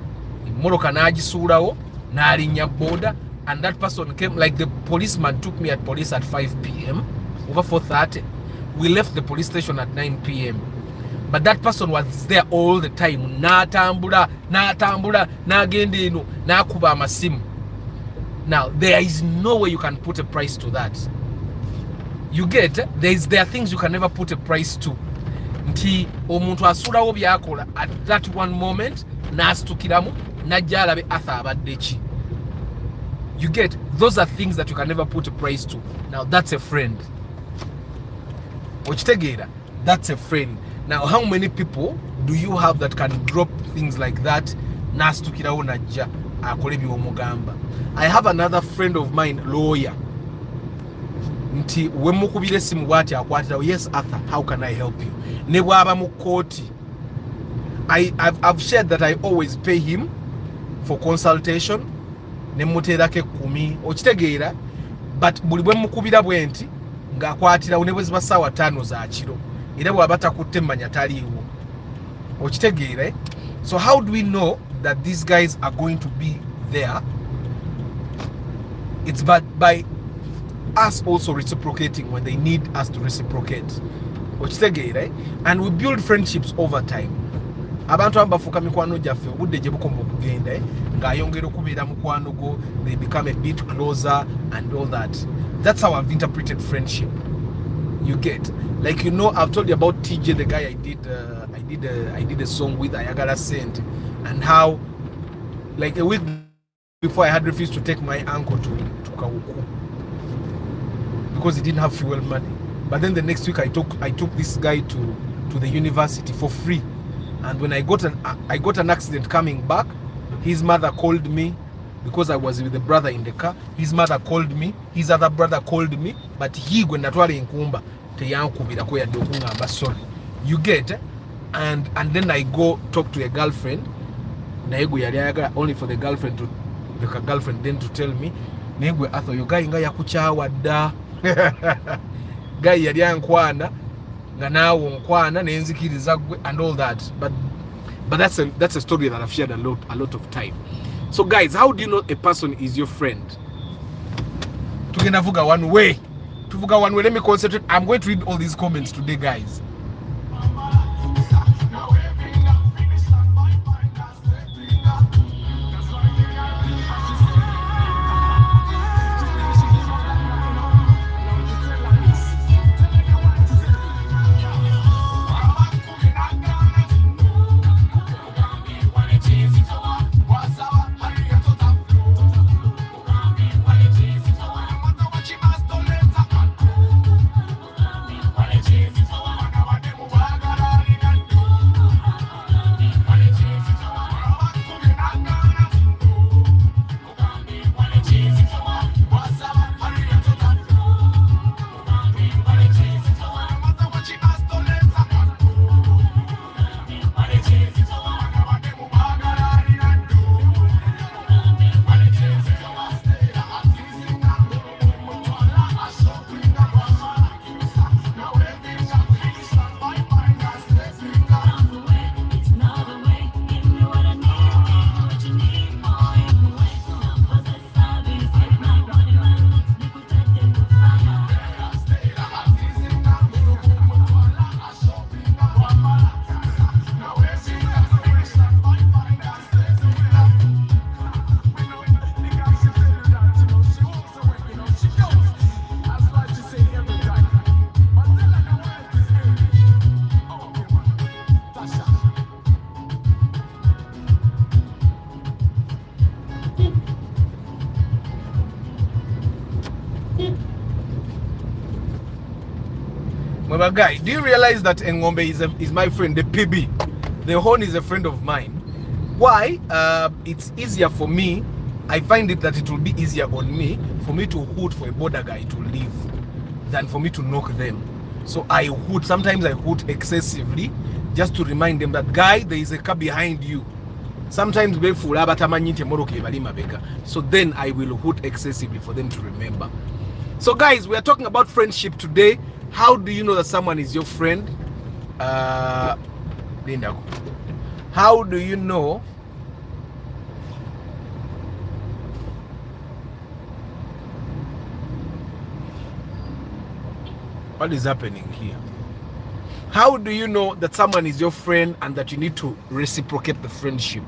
Moroka nagisurawo nali nya border. And that person came, like the policeman took me at police at 5 p.m. over 4:30. We left the police station at 9 p.m. But that person was there all the time. Natambula, nagende ino, nakuba amasimu. Now, there is no way you can put a price to that. You get, there are things you can never put a price to. Nti omuntu asurawo byakola at that one moment, nastukiramu, najala be atha abaddechi. You get, those are things that you can never put a price to. Now that's a friend. That's a friend. Now how many people do you have that can drop things like that? I have another friend of mine, lawyer. Yes, Arthur, how can I help you? I've shared that I always pay him for consultation. Nemuterake kumi okitegeera, but buli bwe mukubira bwenti ngaakwatira unebwezi basawa 5 za kiro era bwabata kutemanya taliwo okitegeera. So how do we know that these guys are going to be there? It's by us also reciprocating when they need us to reciprocate okitegeera, and we build friendships over time. Abantu abafuka mikwano jaffe obudde gye bukoma okugenda ng'ayongera okubeera mukwano go, they become a bit closer and all that. That's how I've interpreted friendship. You get, like, you know, I've told you about TJ, the guy I did a song with, Ayagala Sent, and how like a week before I had refused to take my uncle to Kawuku because he didn't have fuel money. But then the next week I took this guy to the university for free. And when I got an accident coming back, his mother called me because I was with the brother in the car. His mother called me, his other brother called me, but he when natwali nkumba teyankubira ko yadde okungamba sorry. You get, and then I go talk to a girlfriend. Naego yali ayagala only for the girlfriend then to tell me, Naego Arthur, yo guy nga yakuchawa da. Guy yali ankwana nga nawo nkwana nenzikiriza gwe and all that. But that's a story that I've shared a lot of time. So guys, how do you know a person is your friend? Tugenda vuga one way. Let me concentrate. I'm going to read all these comments today, guys. Well, guy, do you realize that Ngombe is my friend? The PB, the horn is a friend of mine. Why? It's easier for me. I find it that it will be easier on me for me to hoot for a border guy to leave than for me to knock them. So I hoot. Sometimes I hoot excessively just to remind them that, guy, there is a car behind you. Sometimes so then I will hoot excessively for them to remember. So guys, we are talking about friendship today. How do you know that someone is your friend? Linda, how do you know what is happening here? How do you know that someone is your friend and that you need to reciprocate the friendship?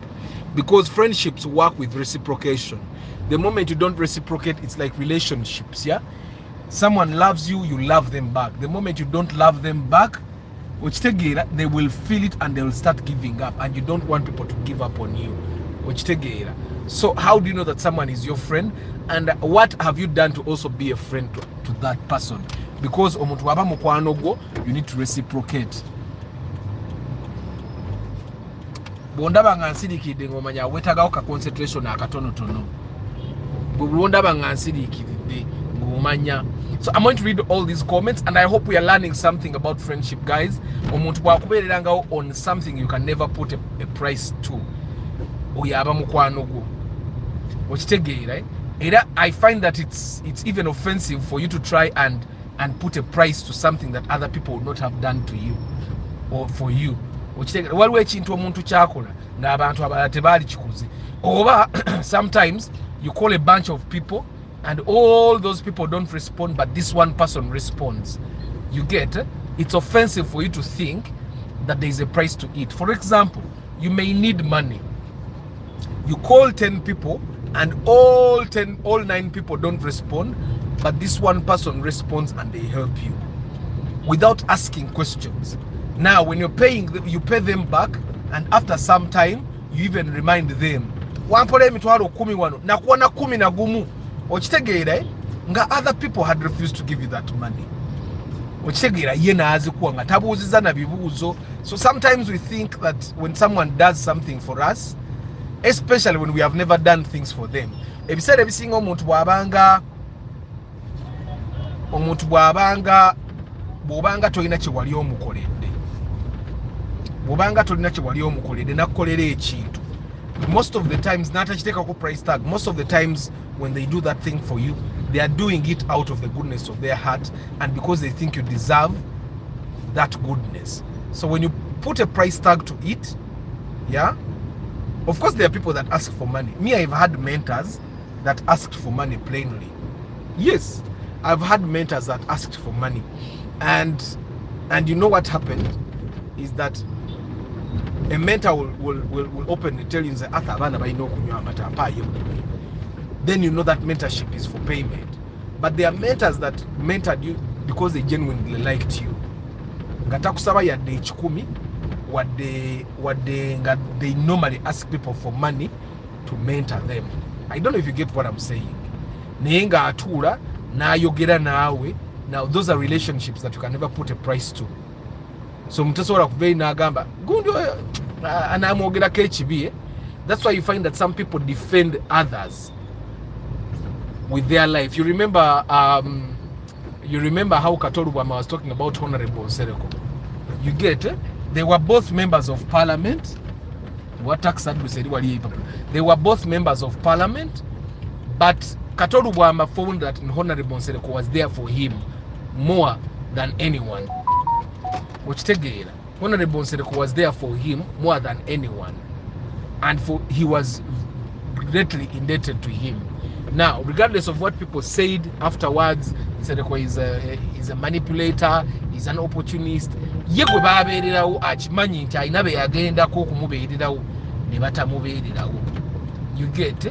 Because friendships work with reciprocation. The moment you don't reciprocate, it's like relationships, yeah? Someone loves you, you love them back. The moment you don't love them back, which they will feel it and they will start giving up, and you don't want people to give up on you. So how do you know that someone is your friend, and what have you done to also be a friend to that person? Because you need to reciprocate. Bondaba ngansirikide ngomanya wetagawo ka concentration akatonotono. Bondaba ngansirikide ngomanya. So I'm going to read all these comments, and I hope we are learning something about friendship, guys. Omuntu bwakubereranga on something you can never put a price to. Oyaba mukwano go. Okitegeera, era I find that it's even offensive for you to try and put a price to something that other people would not have done to you or for you. Waliwo ekintu omuntu kyakola ng'abantu abalala tebaali kikuzi. Oba sometimes you call a bunch of people and all those people don't respond, but this one person responds. You get? It's offensive for you to think that there is a price to it. For example, you may need money. You call 10 people and all 9 people don't respond, but this one person responds and they help you without asking questions. Now, when you're paying them, you pay them back, and after some time, you even remind them. Other people had refused to give you that money. So sometimes we think that when someone does something for us, especially when we have never done things for them, bw'obanga tolina kye wali omukoledde, nakukolera ekintu, most of the times n'atakiteekako price tag, most of the times when they do that thing for you, they are doing it out of the goodness of their heart and because they think you deserve that goodness. So when you put a price tag to it, yeah, of course there are people that ask for money. Me, I've had mentors that asked for money plainly. Yes, I've had mentors that asked for money. And you know what happened is that a mentor will openly tell you, then you know that mentorship is for payment. But there are mentors that mentored you because they genuinely liked you. What they normally ask people for money to mentor them. I don't know if you get what I'm saying. Now those are relationships that you can never put a price to. So mtasobola kubeera n'agamba gundi anamwogerako ekibi. That's why you find that some people defend others with their life. You remember how Katolubwama was talking about Honorable Sereko. You get they were both members of parliament. They were both members of parliament, but Katolubwama found that Honorable Sereko was there for him more than anyone. Honorable Sereko was there for him more than anyone, and he was greatly indebted to him. Now, regardless of what people said afterwards, Sereko is a manipulator, he's an opportunist. You get?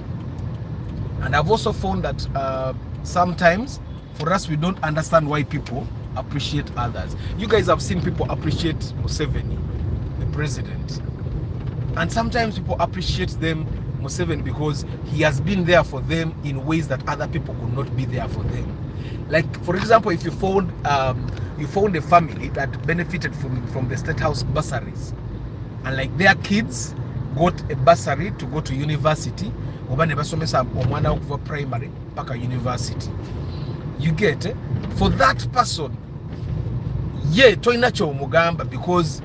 And I've also found that sometimes for us we don't understand why people appreciate others. You guys have seen people appreciate Museveni, the president, and sometimes people appreciate Museveni because he has been there for them in ways that other people could not be there for them. Like, for example, if you found you found a family that benefited from the State House bursaries, and like their kids got a bursary to go to university, oba ne basomesa omwana okuva primary paka university. You get it? For that person, yeah, toina kyo mugamba because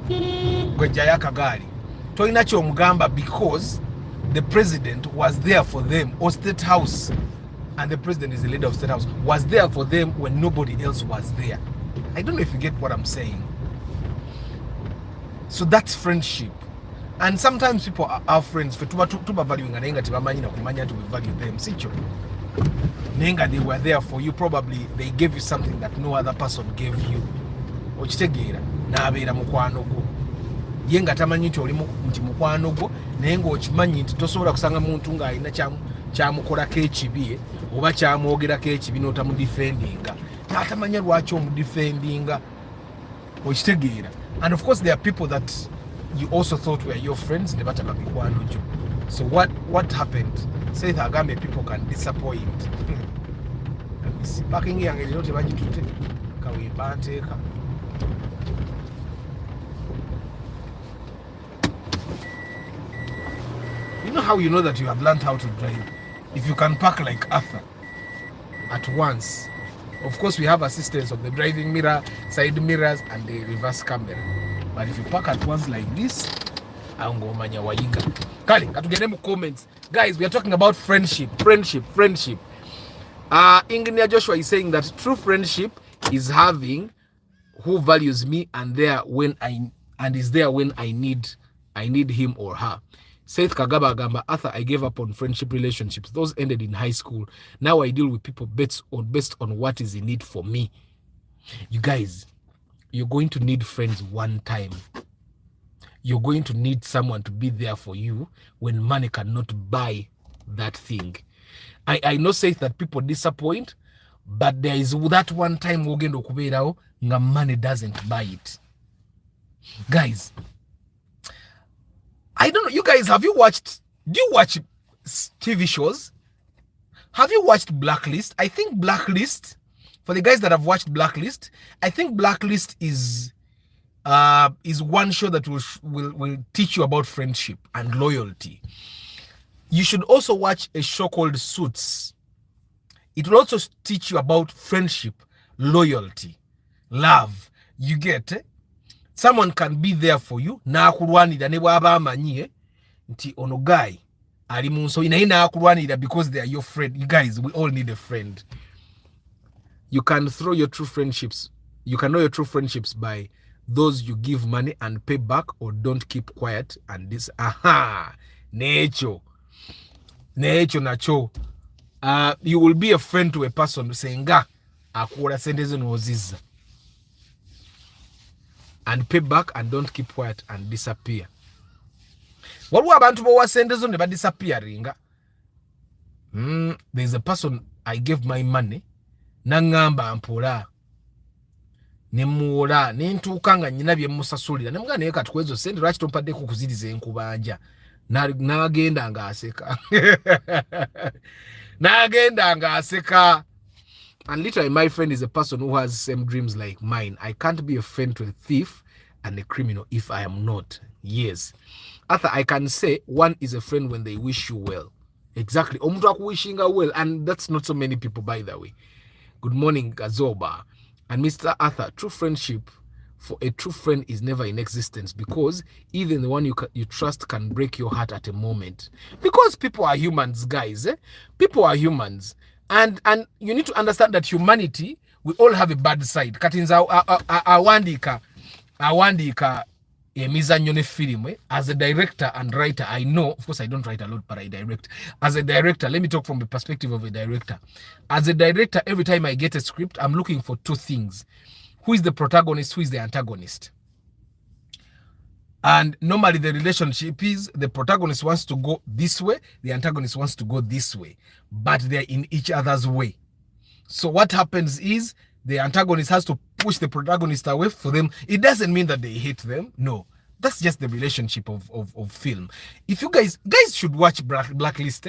gwejaya kagali. Toina kyo mugamba because the president was there for them, or State House, and the president is the leader of State House, was there for them when nobody else was there. I don't know if you get what I'm saying. So that's friendship. And sometimes people are friends for tuba valuing and nenga tibamanyi na kumanya to value them. Sicho. Nenga, they were there for you. Probably they gave you something that no other person gave you. Ochitegeera na abeera mukwano go. Yenga tamanyi nti oli nti mukwano go nenga okimanyi nti tosobola kusanga muntu nga alina kyamukolako ekibi oba kyamwogerako ekibi n'otamudefendinga n'atamanya lwaki omudefendinga. Ochitegeera. And of course there are people that you also thought were your friends ne bataba mikwano gyo. So what happened? Say Agambe, people can disappoint. Parking yange lero tebagitute kaweeba nteeka. You know how you know that you have learned how to drive? If you can park like Arthur at once. Of course, we have assistance of the driving mirror, side mirrors, and the reverse camera. But if you park at once like this, I'm going to wayiga. Kali, katugende mu comments. Guys, we are talking about friendship. Engineer Joshua is saying that true friendship is having who values me and is there when I need him or her. Seth Kagaba Agamba, Arthur, I gave up on friendship relationships. Those ended in high school. Now I deal with people based on what is in need for me. You guys, you're going to need friends one time. You're going to need someone to be there for you when money cannot buy that thing. I know Seth that people disappoint, but there is that one time wogendo kubeerao nga money doesn't buy it. Guys, I don't know, you guys, do you watch TV shows? Have you watched Blacklist? I think Blacklist, for the guys that have watched Blacklist, I think Blacklist is one show that will teach you about friendship and loyalty. You should also watch a show called Suits. It will also teach you about friendship, loyalty, love. You get it? Someone can be there for you. Na akulwanira ne bwaba amanyi nti ono guy ali munso ina akulwanira because they are your friend. You guys, we all need a friend. You can know your true friendships by those you give money and pay back, or don't keep quiet. And this nacho nacho. You will be a friend to a person saying ga akuola sente zo noziza, and pay back and don't keep quiet and disappear. Waliwo abantu bowa sente zo ne ba disappearinga. There's a person I gave my money nangamba mpola nemuola nentuuka nga nyina bye musasulira nemuga naye kati kwezo sente lwaki tompadde ku kuziriza enkubanja n'agenda ng'aseka. N'agenda ng'aseka. And literally, my friend is a person who has the same dreams like mine. I can't be a friend to a thief and a criminal if I am not. Yes. Arthur, I can say one is a friend when they wish you well. Exactly. Omuntu akuwishinga well. And that's not so many people, by the way. Good morning, Gazoba. And Mr. Arthur, true friendship for a true friend is never in existence, because even the one you trust can break your heart at a moment. Because people are humans, guys. People are humans. And you need to understand that humanity, we all have a bad side. Katinza awandika emizanyo ne film. As a director and writer, I know, of course I don't write a lot, but I direct. As a director, let me talk from the perspective of a director. As a director, every time I get a script, I'm looking for two things. Who is the protagonist? Who is the antagonist? And normally the relationship is the protagonist wants to go this way, the antagonist wants to go this way, but they're in each other's way. So what happens is the antagonist has to push the protagonist away for them. It doesn't mean that they hate them. No, that's just the relationship of film. If you guys should watch Blacklist,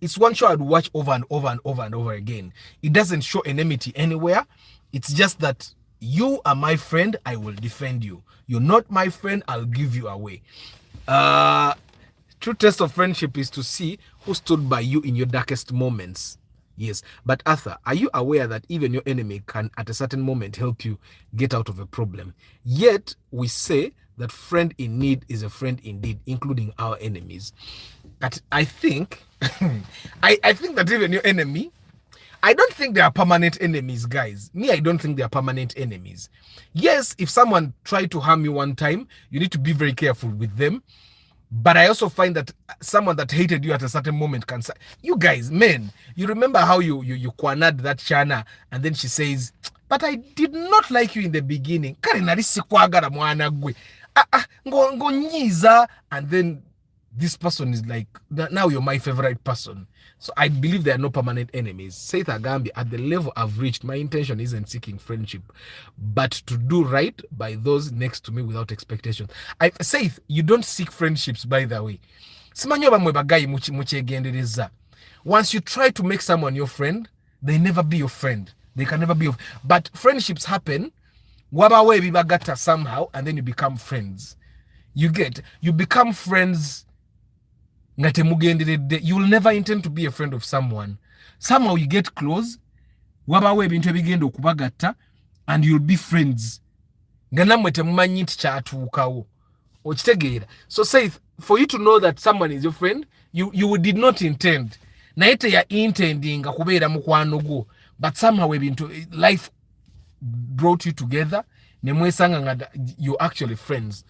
it's one show I'd watch over and over and over and over again. It doesn't show enmity anywhere. It's just that You are my friend, I will defend you. You're not my friend, I'll give you away. True test of friendship is to see who stood by you in your darkest moments. Yes, but Arthur, are you aware that even your enemy can at a certain moment help you get out of a problem? Yet we say that friend in need is a friend indeed, including our enemies. I think I think that even your enemy, I don't think they are permanent enemies, guys. Me, I don't think they are permanent enemies. Yes, if someone tried to harm you one time, you need to be very careful with them. But I also find that someone that hated you at a certain moment can say, you guys, men, you remember how you cornered that Shana, and then she says, but I did not like you in the beginning. And then this person is like, now you're my favorite person. So I believe there are no permanent enemies. Saith Agambi, at the level I've reached, my intention isn't seeking friendship, but to do right by those next to me without expectation. Saith, you don't seek friendships, by the way. Once you try to make someone your friend, they never be your friend. They can never be your. But friendships happen somehow, and then you become friends. You become friends. You will never intend to be a friend of someone. Somehow you get close, and you'll be friends. So say, for you to know that someone is your friend, you did not intend. Ya intending but somehow life brought you together. You're actually friends.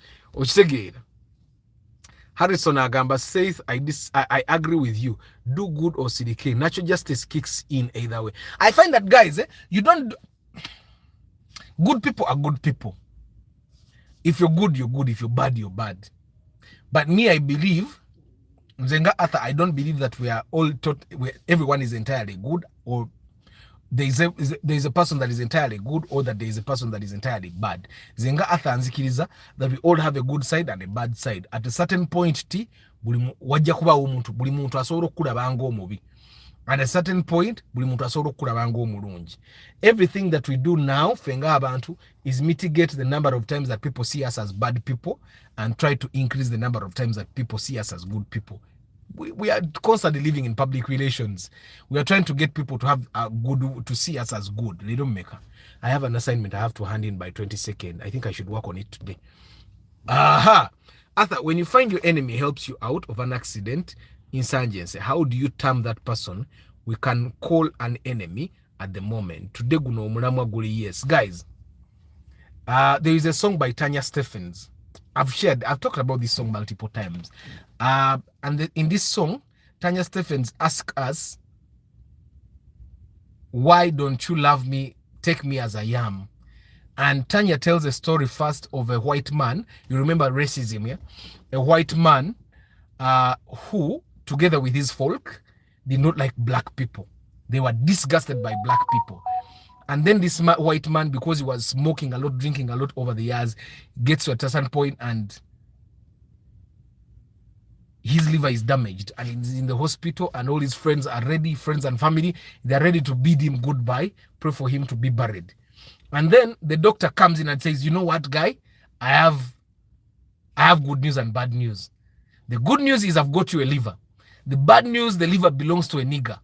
Harrison Agamba says, I agree with you. Do good or CDK. Natural justice kicks in either way. I find that, guys, you don't. Good people are good people. If you're good, you're good. If you're bad, you're bad. But me, I believe, Zenga Arthur, I don't believe that we are all taught, everyone is entirely good, or there is a person that is entirely good, or that there is a person that is entirely bad. Zenga Arthur anzikiriza that we all have a good side and a bad side. At a certain point, wajja kuba omuntu, buli muntu asobola okulaba nga omubi. At a certain point, buli muntu asobola okulaba nga omulungi. Everything that we do now, fenga abantu, is mitigate the number of times that people see us as bad people and try to increase the number of times that people see us as good people. We are constantly living in public relations. We are trying to get people to have to see us as good. They don't make her. I have an assignment I have to hand in by 22nd. I think I should work on it today. Aha! Arthur, when you find your enemy helps you out of an accident, insurgency, how do you term that person we can call an enemy at the moment? Today, yes. Guys, there is a song by Tanya Stephens. I've talked about this song multiple times. In this song, Tanya Stephens asks us, why don't you love me? Take me as I am. And Tanya tells a story first of a white man. You remember racism, yeah? A white man who, together with his folk, did not like black people. They were disgusted by black people. And then this white man, because he was smoking a lot, drinking a lot over the years, gets to a certain point and his liver is damaged and he's in the hospital, and all his friends are ready, friends and family, they're ready to bid him goodbye, pray for him to be buried. And then the doctor comes in and says, you know what, guy? I have good news and bad news. The good news is I've got you a liver. The bad news, the liver belongs to a nigger.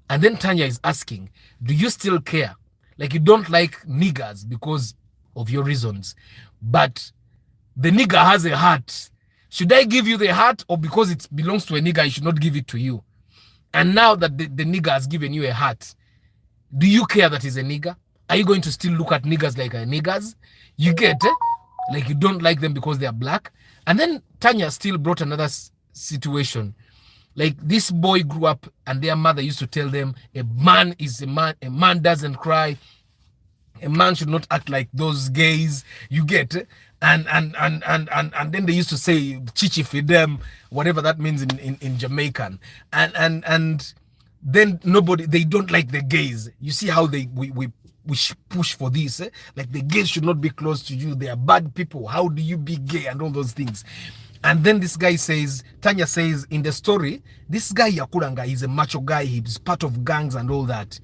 And then Tanya is asking, do you still care? Like, you don't like niggers because of your reasons, but the nigger has a heart. Should I give you the heart, or because it belongs to a nigger, I should not give it to you? And now that the nigger has given you a heart, do you care that he's a nigger? Are you going to still look at niggers like niggers? You get it? Like, you don't like them because they are black? And then Tanya still brought another situation. Like, this boy grew up and their mother used to tell them, a man is a man doesn't cry, a man should not act like those gays. You get it? And then they used to say chichi for them, whatever that means in Jamaican. And then they don't like the gays. You see how we push for this, eh? Like, the gays should not be close to you, they are bad people, how do you be gay, and all those things. And then this guy says, Tanya says in the story, this guy Yakuranga is a macho guy, he's part of gangs and all that.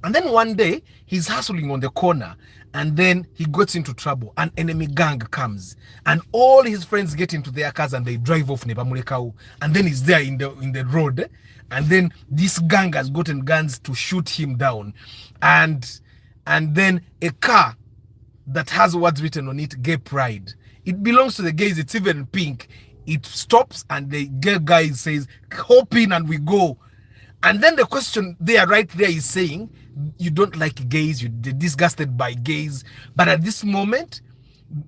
And then one day, he's hustling on the corner, and then he gets into trouble. An enemy gang comes, and all his friends get into their cars and they drive off Nebamulekau. And then he's there in the road, and then this gang has gotten guns to shoot him down. And then a car that has words written on it, gay pride. It belongs to the gays, it's even pink. It stops, and the gay guy says, hop in and we go. And then the question there, right there, is saying, you don't like gays, you're disgusted by gays. But at this moment,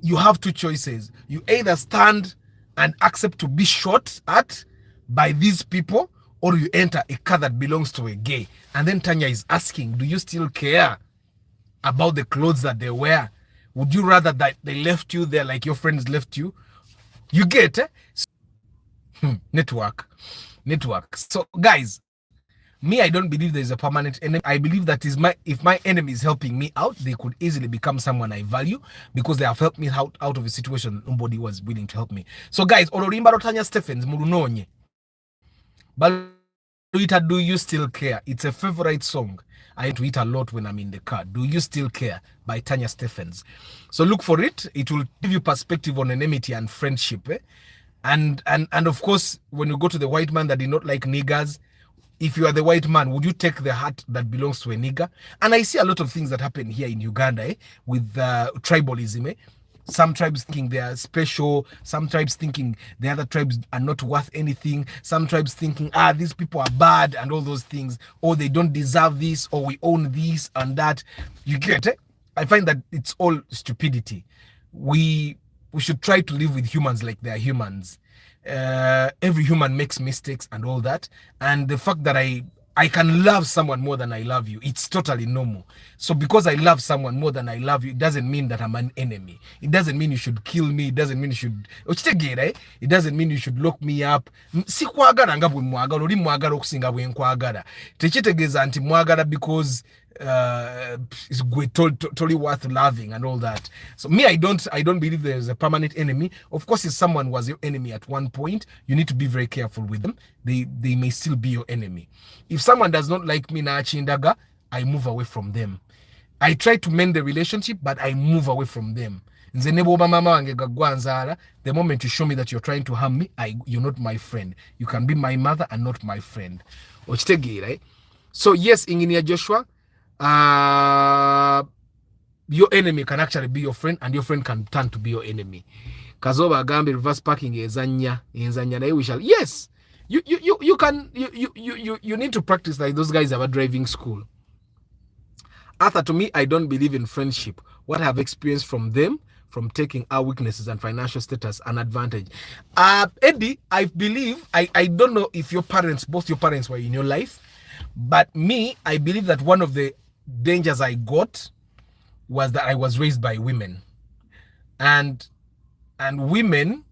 you have two choices. You either stand and accept to be shot at by these people, or you enter a car that belongs to a gay. And then Tanya is asking, do you still care about the clothes that they wear? Would you rather that they left you there like your friends left you? You get it? Network. So guys, me, I don't believe there is a permanent enemy. I believe that if my enemy is helping me out, they could easily become someone I value because they have helped me out of a situation nobody was willing to help me. So guys, Olorimba Tanya Stephens Murunonye. Baluita, do you still care? It's a favorite song. I tweet a lot when I'm in the car. Do you still care? By Tanya Stephens. So look for it. It will give you perspective on enmity and friendship. And of course, when you go to the white man that did not like niggers, if you are the white man, would you take the heart that belongs to a nigger? And I see a lot of things that happen here in Uganda with tribalism. Some tribes thinking they are special. Some tribes thinking the other tribes are not worth anything. Some tribes thinking, these people are bad and all those things. Or they don't deserve this, or we own this and that. You get it? I find that it's all stupidity. We should try to live with humans like they are humans. Every human makes mistakes and all that, and the fact that I can love someone more than I love you, it's totally normal. So because I love someone more than I love you, it doesn't mean that I'm an enemy. It doesn't mean you should kill me. It doesn't mean you should it doesn't mean you should lock me up. Si kwagala nga bwe mwagala oli mwagala okusinga bwe nkwagala. Tekitegeeza nti mwagala because is totally worth loving and all that. So me, I don't believe there's a permanent enemy. Of course, if someone was your enemy at one point, you need to be very careful with them. They may still be your enemy. If someone does not like me na chindaga, I move away from them. I try to mend the relationship, but I move away from them. The moment you show me that you're trying to harm me, you're not my friend. You can be my mother and not my friend. Right? So yes, Engineer Joshua, your enemy can actually be your friend, and your friend can turn to be your enemy. Kazoba Agambe reverse parking ezanya we shall. Yes, you need to practice like those guys have a driving school. Arthur, to me, I don't believe in friendship. What I have experienced from them, from taking our weaknesses and financial status an advantage. Eddie, I believe, I don't know if both your parents were in your life, but me, I believe that one of the dangers I got was that I was raised by women, and women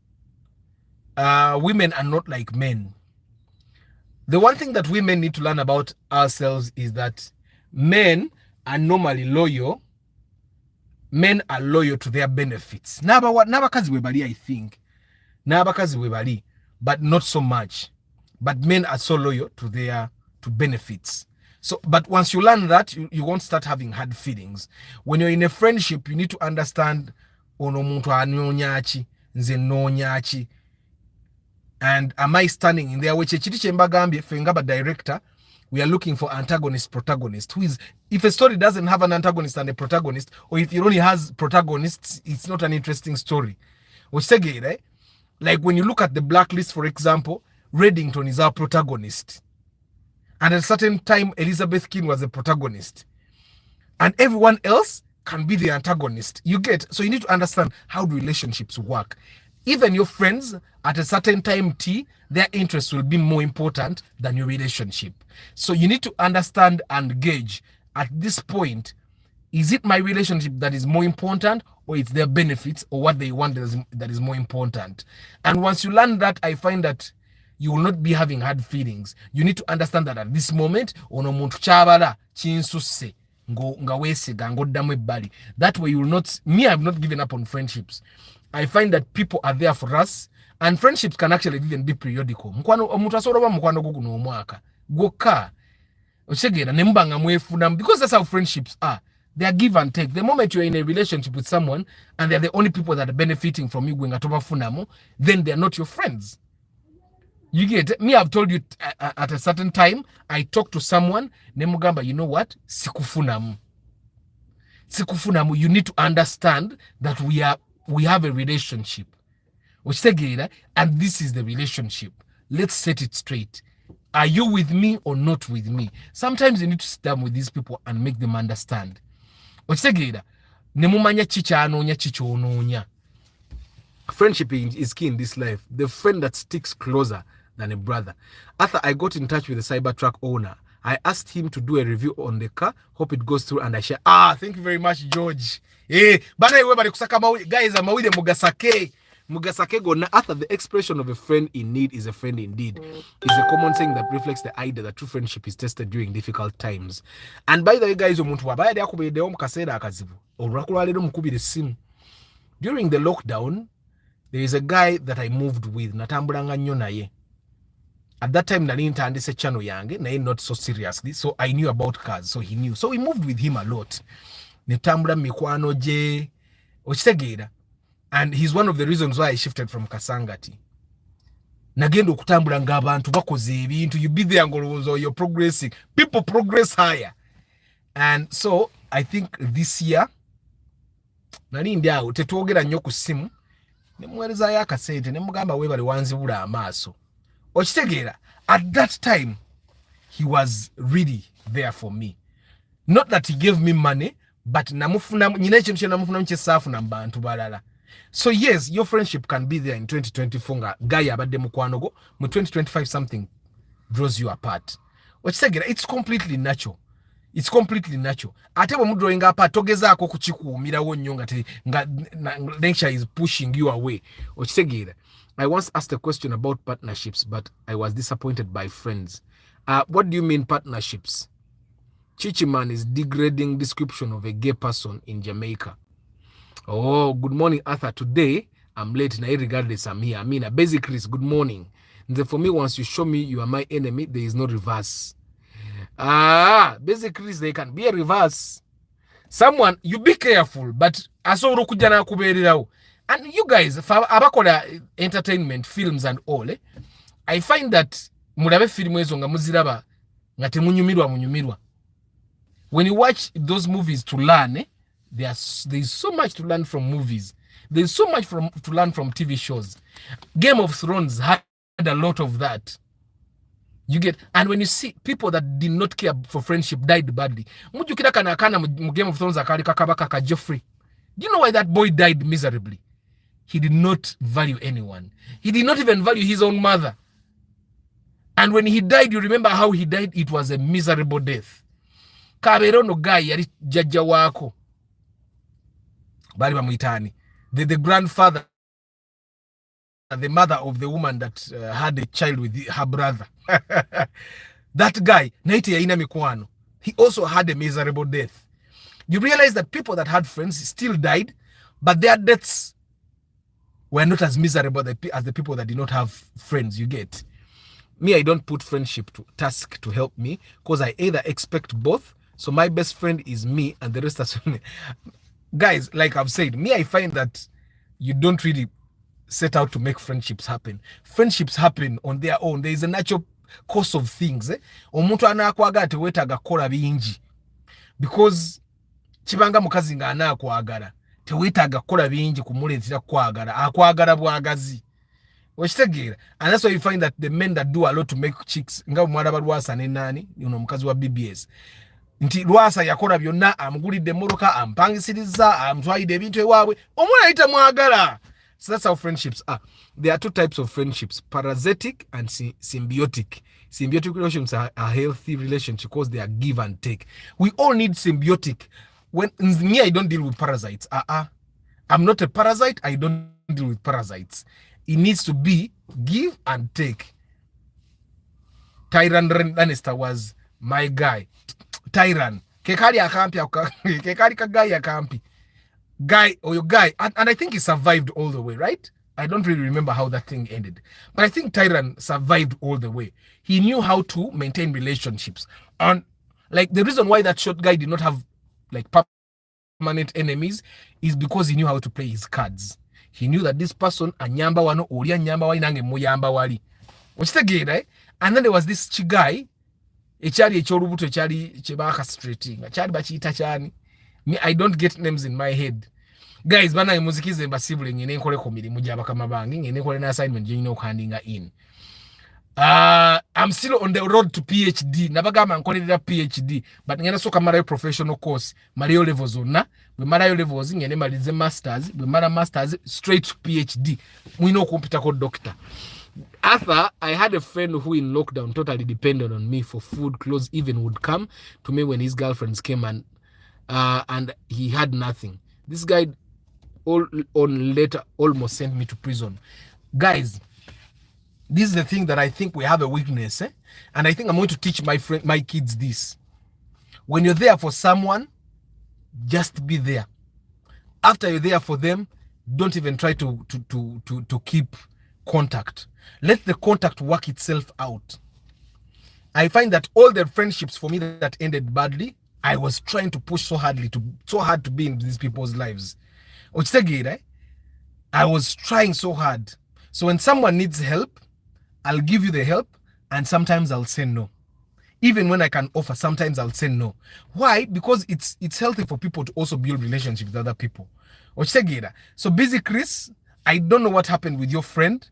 are not like men. The one thing that women need to learn about ourselves is that men are normally loyal. Men are loyal to their benefits. Nabakazi webali, I think. Nabakazi webali, but not so much. But men are so loyal to benefits. So, but once you learn that, you won't start having hard feelings. When you're in a friendship, you need to understand and am I standing in there? Which director, we are looking for antagonist, protagonist. If a story doesn't have an antagonist and a protagonist, or if it only has protagonists, it's not an interesting story. Right? Like when you look at the blacklist, for example, Reddington is our protagonist. And at a certain time, Elizabeth King was the protagonist. And everyone else can be the antagonist. You get? So you need to understand how do relationships work. Even your friends, at a certain time their interests will be more important than your relationship. So you need to understand and gauge at this point, is it my relationship that is more important, or it's their benefits or what they want that is more important? And once you learn that, I find that you will not be having hard feelings. You need to understand that at this moment, that way you will not, me, I've not given up on friendships. I find that people are there for us, and friendships can actually even be periodical. ochegera nembanga mwefuna, because that's how friendships are. They are give and take. The moment you're in a relationship with someone and they're the only people that are benefiting from you going atoba funamo, then they're not your friends. You get me? I've told you at a certain time, I talk to someone, nemugamba, you know what? Sikufunamu. Sikufunamu, you need to understand that we have a relationship. And this is the relationship. Let's set it straight. Are you with me or not with me? Sometimes you need to sit down with these people and make them understand. Friendship is key in this life. The friend that sticks closer than a brother. After I got in touch with the Cybertruck owner, I asked him to do a review on the car. Hope it goes through and I share. Thank you very much, George. Bana iwe bari kusaka guys, amawile mugasake. Mugasake gona. After the expression of a friend in need is a friend indeed. Is a common saying that reflects the idea that true friendship is tested during difficult times. And by the way, guys, omuntu wabaya yakubede omukasera akazibu. Olwakula lero mukubire simu. During the lockdown, there is a guy that I moved with. Natambulanga nnyo naye. At that time, nali ntandise channel yange, naye not so seriously. So I knew about cars, so he knew. So we moved with him a lot. Netambula mikwano je, okitegera. And he's one of the reasons why I shifted from Kasangati. Nagendo kutambula ng'abantu bakoze ebintu, you be there ngolowooza you're progressing. People progress higher. And so I think this year, nali ndi awo tetwogera nnyo ku simu, nemuweerezaayo akasente nemugamba weebale wanzibula amaaso. Okitegera, at that time, he was really there for me. Not that he gave me money, but namufuna nyina ekintu kye namufuna mukyesaafuna mu bantu balala. So yes, your friendship can be there in 2024 nga guy abadde mukwano go, mu 2025 something draws you apart. Okitegera, it's completely natural. It's completely natural. Ate bwe mudrawing apart togezaako kukikuumirawo nnyo nga nature is pushing you away. Okitegera. I once asked a question about partnerships, but I was disappointed by friends. What do you mean partnerships? Chichiman is degrading description of a gay person in Jamaica. Oh, good morning, Arthur. Today, I'm late. Regardless, I'm here. Amina, basic Chris, good morning. And for me, once you show me you are my enemy, there is no reverse. Basic Chris, there can be a reverse. Someone, you be careful, but asoro kujana kuberirawo. And you guys, abakola entertainment, films and all, I find that murabe filmu ezo nga muziraba nga temunyumirwa. When you watch those movies to learn, there's so much to learn from movies. There's so much to learn from TV shows. Game of Thrones had a lot of that. You get, and when you see people that did not care for friendship died badly. Mujukira kana mu Game of Thrones akali kakabaka ka Joffrey. Do you know why that boy died miserably? He did not value anyone. He did not even value his own mother. And when he died, you remember how he died? It was a miserable death. Kaberono guy yari jajja wako. Bali bamuitani. The grandfather, the mother of the woman that had a child with her brother. That guy, naite yaina mikwano. He also had a miserable death. You realize that people that had friends still died, but their deaths were not as miserable as the people that did not have friends. You get me? I don't put friendship to task to help me because I either expect both. So my best friend is me and the rest are guys, like I've said, me, I find that you don't really set out to make friendships happen. Friendships happen on their own. There is a natural course of things. Omuntu anakwaga tewetaga kola bingi because kibanga mukazi nga anakwagala tewetaga kola bingi kumuletera kwagala akwagala bwagazi. Okitegeera. And that's why you find that the men that do a lot to make chicks nga mwalaba Lwasa ne nani mukazi wa BBS nti Lwasa yakola byonna amugulidde mmotoka ampangisiriza amutwalidde ebintu ewaabwe omwana ayita mwagala. So that's how friendships are. There are two types of friendships, parasitic and symbiotic. Symbiotic relationships are a healthy relationship because they are give and take. We all need symbiotic. When me, I don't deal with parasites. I'm not a parasite. I don't deal with parasites. It needs to be give and take. Tyran Lannister was my guy. Tyran. Kekali akampi. Kekali kagai akampi. Guy or your guy. And I think he survived all the way, right? I don't really remember how that thing ended. But I think Tyran survived all the way. He knew how to maintain relationships. And Like the reason why that short guy did not have like permanent enemies is because he knew how to play his cards. He knew that this person anyamba wano oli anyamba wali nange muyamba wali. Okitegeera eh? And then there was this guy ekyali ekyolubuto ekyali kyebaka straightening. Kyali bakiyita kyani. Me, I don't get names in my head. Guys, bana muzikize mbasibule ngene nkole ku mirimu gy'abakama bange ngene nkole na assignment gye nyina okuhandinga in. I'm still on the road to PhD. Nabagamba nkolerera PhD, but ngenda soka marayo professional course, marayo levels zonna. Bwe marayo levels ngene malize masters, bwe mara masters straight to PhD. Mwina okumpita ko doctor. Arthur, I had a friend who in lockdown totally depended on me for food, clothes, even would come to me when his girlfriends came and he had nothing. This guy on later almost sent me to prison. Guys, this is the thing that I think we have a weakness, eh? And I think I'm going to teach my kids this. When you're there for someone, just be there. After you're there for them, don't even try to keep contact. Let the contact work itself out. I find that all the friendships for me that ended badly, I was trying to push so hard to be in these people's lives. I was trying so hard. So when someone needs help, I'll give you the help, and sometimes I'll say no. Even when I can offer, sometimes I'll say no. Why? Because it's healthy for people to also build relationships with other people. So busy Chris, I don't know what happened with your friend,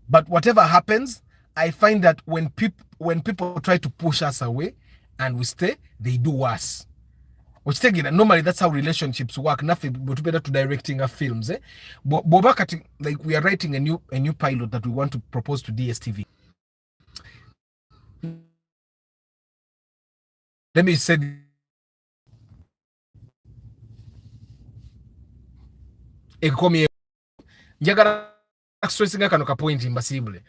but whatever happens, I find that when people try to push us away and we stay, they do worse. Normally that's how relationships work. Nothing but better to directing our films. But like we are writing a new pilot that we want to propose to DSTV. Let me say ekomi njagala stressinga kano ka point mbasibule.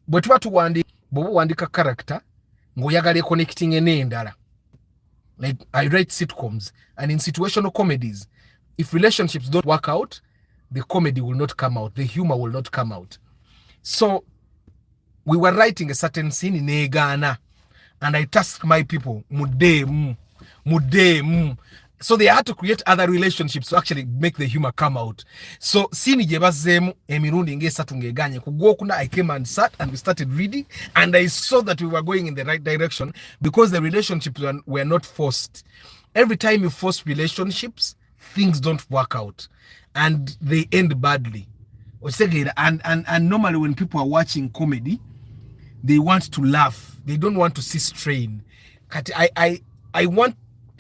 Bwe tuba wandika character ngoyagala connecting enendala. Like I write sitcoms, and in situational comedies, if relationships don't work out, the comedy will not come out, the humor will not come out. So we were writing a certain scene in Uganda, and I tasked my people, mudemu. So they had to create other relationships to actually make the humor come out. So scene jebazemu emirundi ngesatu ngeganye kugokuna. I came and sat and we started reading, and I saw that we were going in the right direction because the relationships were not forced. Every time you force relationships, things don't work out and they end badly. And normally when people are watching comedy, they want to laugh. They don't want to see strain.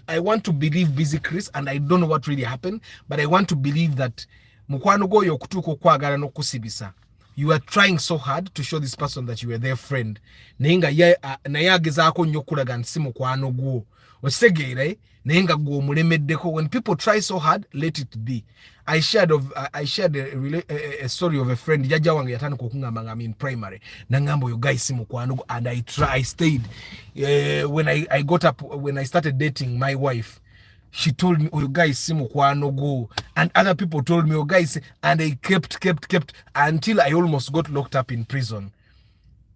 I want to believe busy Chris, and I don't know what really happened, but I want to believe that mukwano go yokutuko kwagala no kusibisa. You are trying so hard to show this person that you are their friend. Naye agezaako nnyo okulaga nti si mukwano gwo. Okisegeera naye nga gwe omulemeddeko. When people try so hard, let it be. I shared a story of a friend. Jajja wange yatandika okungamba nga I'm in primary. Nangamba oyo guy si mukwano gwo, and I stayed. When I got up, when I started dating my wife, she told me, oh, guys, si mukwano gwo. And other people told me, oh, guys, and I kept until I almost got locked up in prison.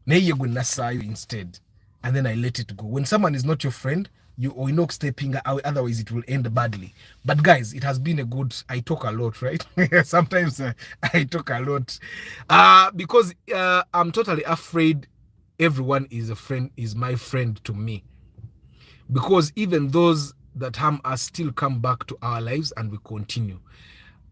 Instead. And then I let it go. When someone is not your friend, you stepping out, otherwise it will end badly. But guys, it has been I talk a lot, right? Sometimes I talk a lot. Because I'm totally afraid everyone is my friend to me. Because even those that harm us still come back to our lives and we continue.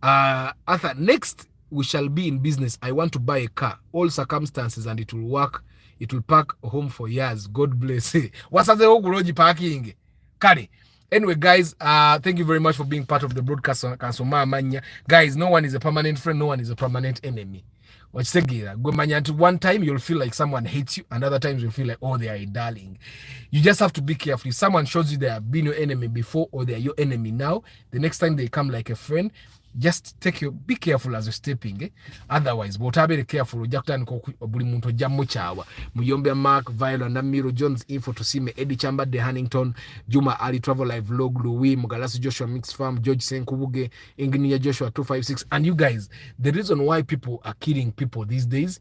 Arthur, next we shall be in business. I want to buy a car, all circumstances, and it will work. It will park home for years. God bless. What's the Oguroji parking? Kari. Anyway, guys, thank you very much for being part of the broadcast. Guys, no one is a permanent friend. No one is a permanent enemy. One time you'll feel like someone hates you, and other times you'll feel like, oh, they are a darling. You just have to be careful. If someone shows you they have been your enemy before or they are your enemy now, the next time they come like a friend, just be careful as you're stepping. Otherwise, but be careful. Muyombe Mark, Viola, Namiro, Jones, Info to see me, Eddie Chamba, De Hannington, Juma Ali, Travel Live, Log, Louis, Mugalasu Joshua, Mixed Farm, George Senkubuge, Engineer Joshua 256. And you guys, the reason why people are killing people these days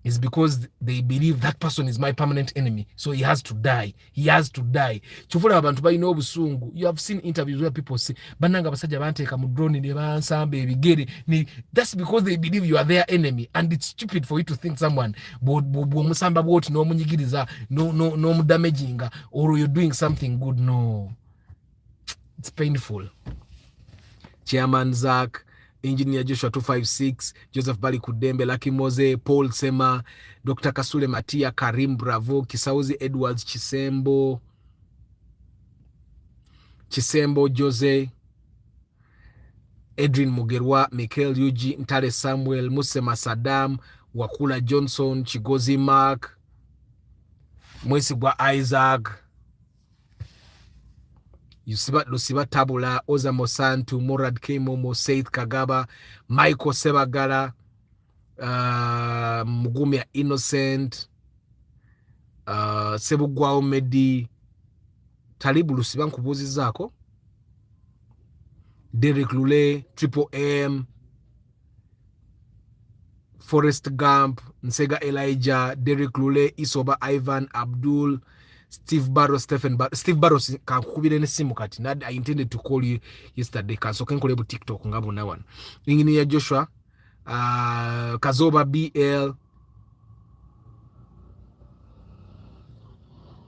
is because they believe that person is my permanent enemy, so he has to die. He has to die. Chufula abantu balina obusungu. You have seen interviews where people say bananga basajja banteeka mu drone ne bansamba ebigere. That's because they believe you are their enemy, and it's stupid for you to think someone bw'omusamba bw'oti n'omunyigiriza n'omudamaginga or you're doing something good. No, it's painful. Chairman Zach, Engineer Joshua 256, Joseph Bali Kudembe, Lucky Mose, Paul Sema, Dr. Kasule Matia, Karim Bravo, Kisauzi Edwards, Chisembo Jose, Edrin Mugerwa, Michael Yuji, Ntale Samuel, Musema Saddam, Wakula Johnson, Chigozi Mark, Mwesigwa Isaac, Lusiba Tabula, Oza Mosantu, Morad K. Momo, Saith Kagaba, Michael Sebagala, Mugumia Innocent, Sebugwao Medi, Talibu Lusiba Nkubuzi Zako, Derek Lule, Triple M, Forrest Gump, Nsega Elijah, Derek Lule, Isoba Ivan, Abdul, Steve Barrow, Stephen Barrow. Steve Barrow kankubira ne simu kati. I intended to call you yesterday. Kanso kenkole bu TikTok ngabo na one. Ingini ya Joshua, Kazoba BL,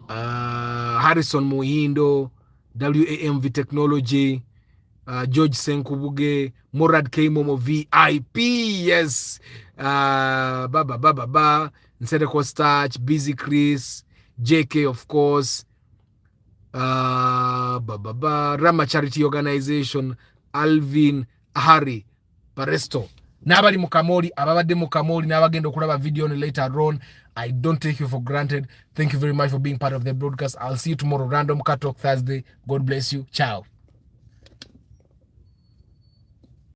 Harrison Muhindo, WAMV Technology, George Senkubuge, Morad K. Momo VIP, yes. Nsedeko Starch, Busy Chris, JK, of course, Rama Charity Organization, Alvin, Harry, Paresto. Nabali Mukamori, Ababade Mukamori, Nabagendo Kuraba video later on. I don't take you for granted. Thank you very much for being part of the broadcast. I'll see you tomorrow, Random Cat Talk Thursday. God bless you. Ciao.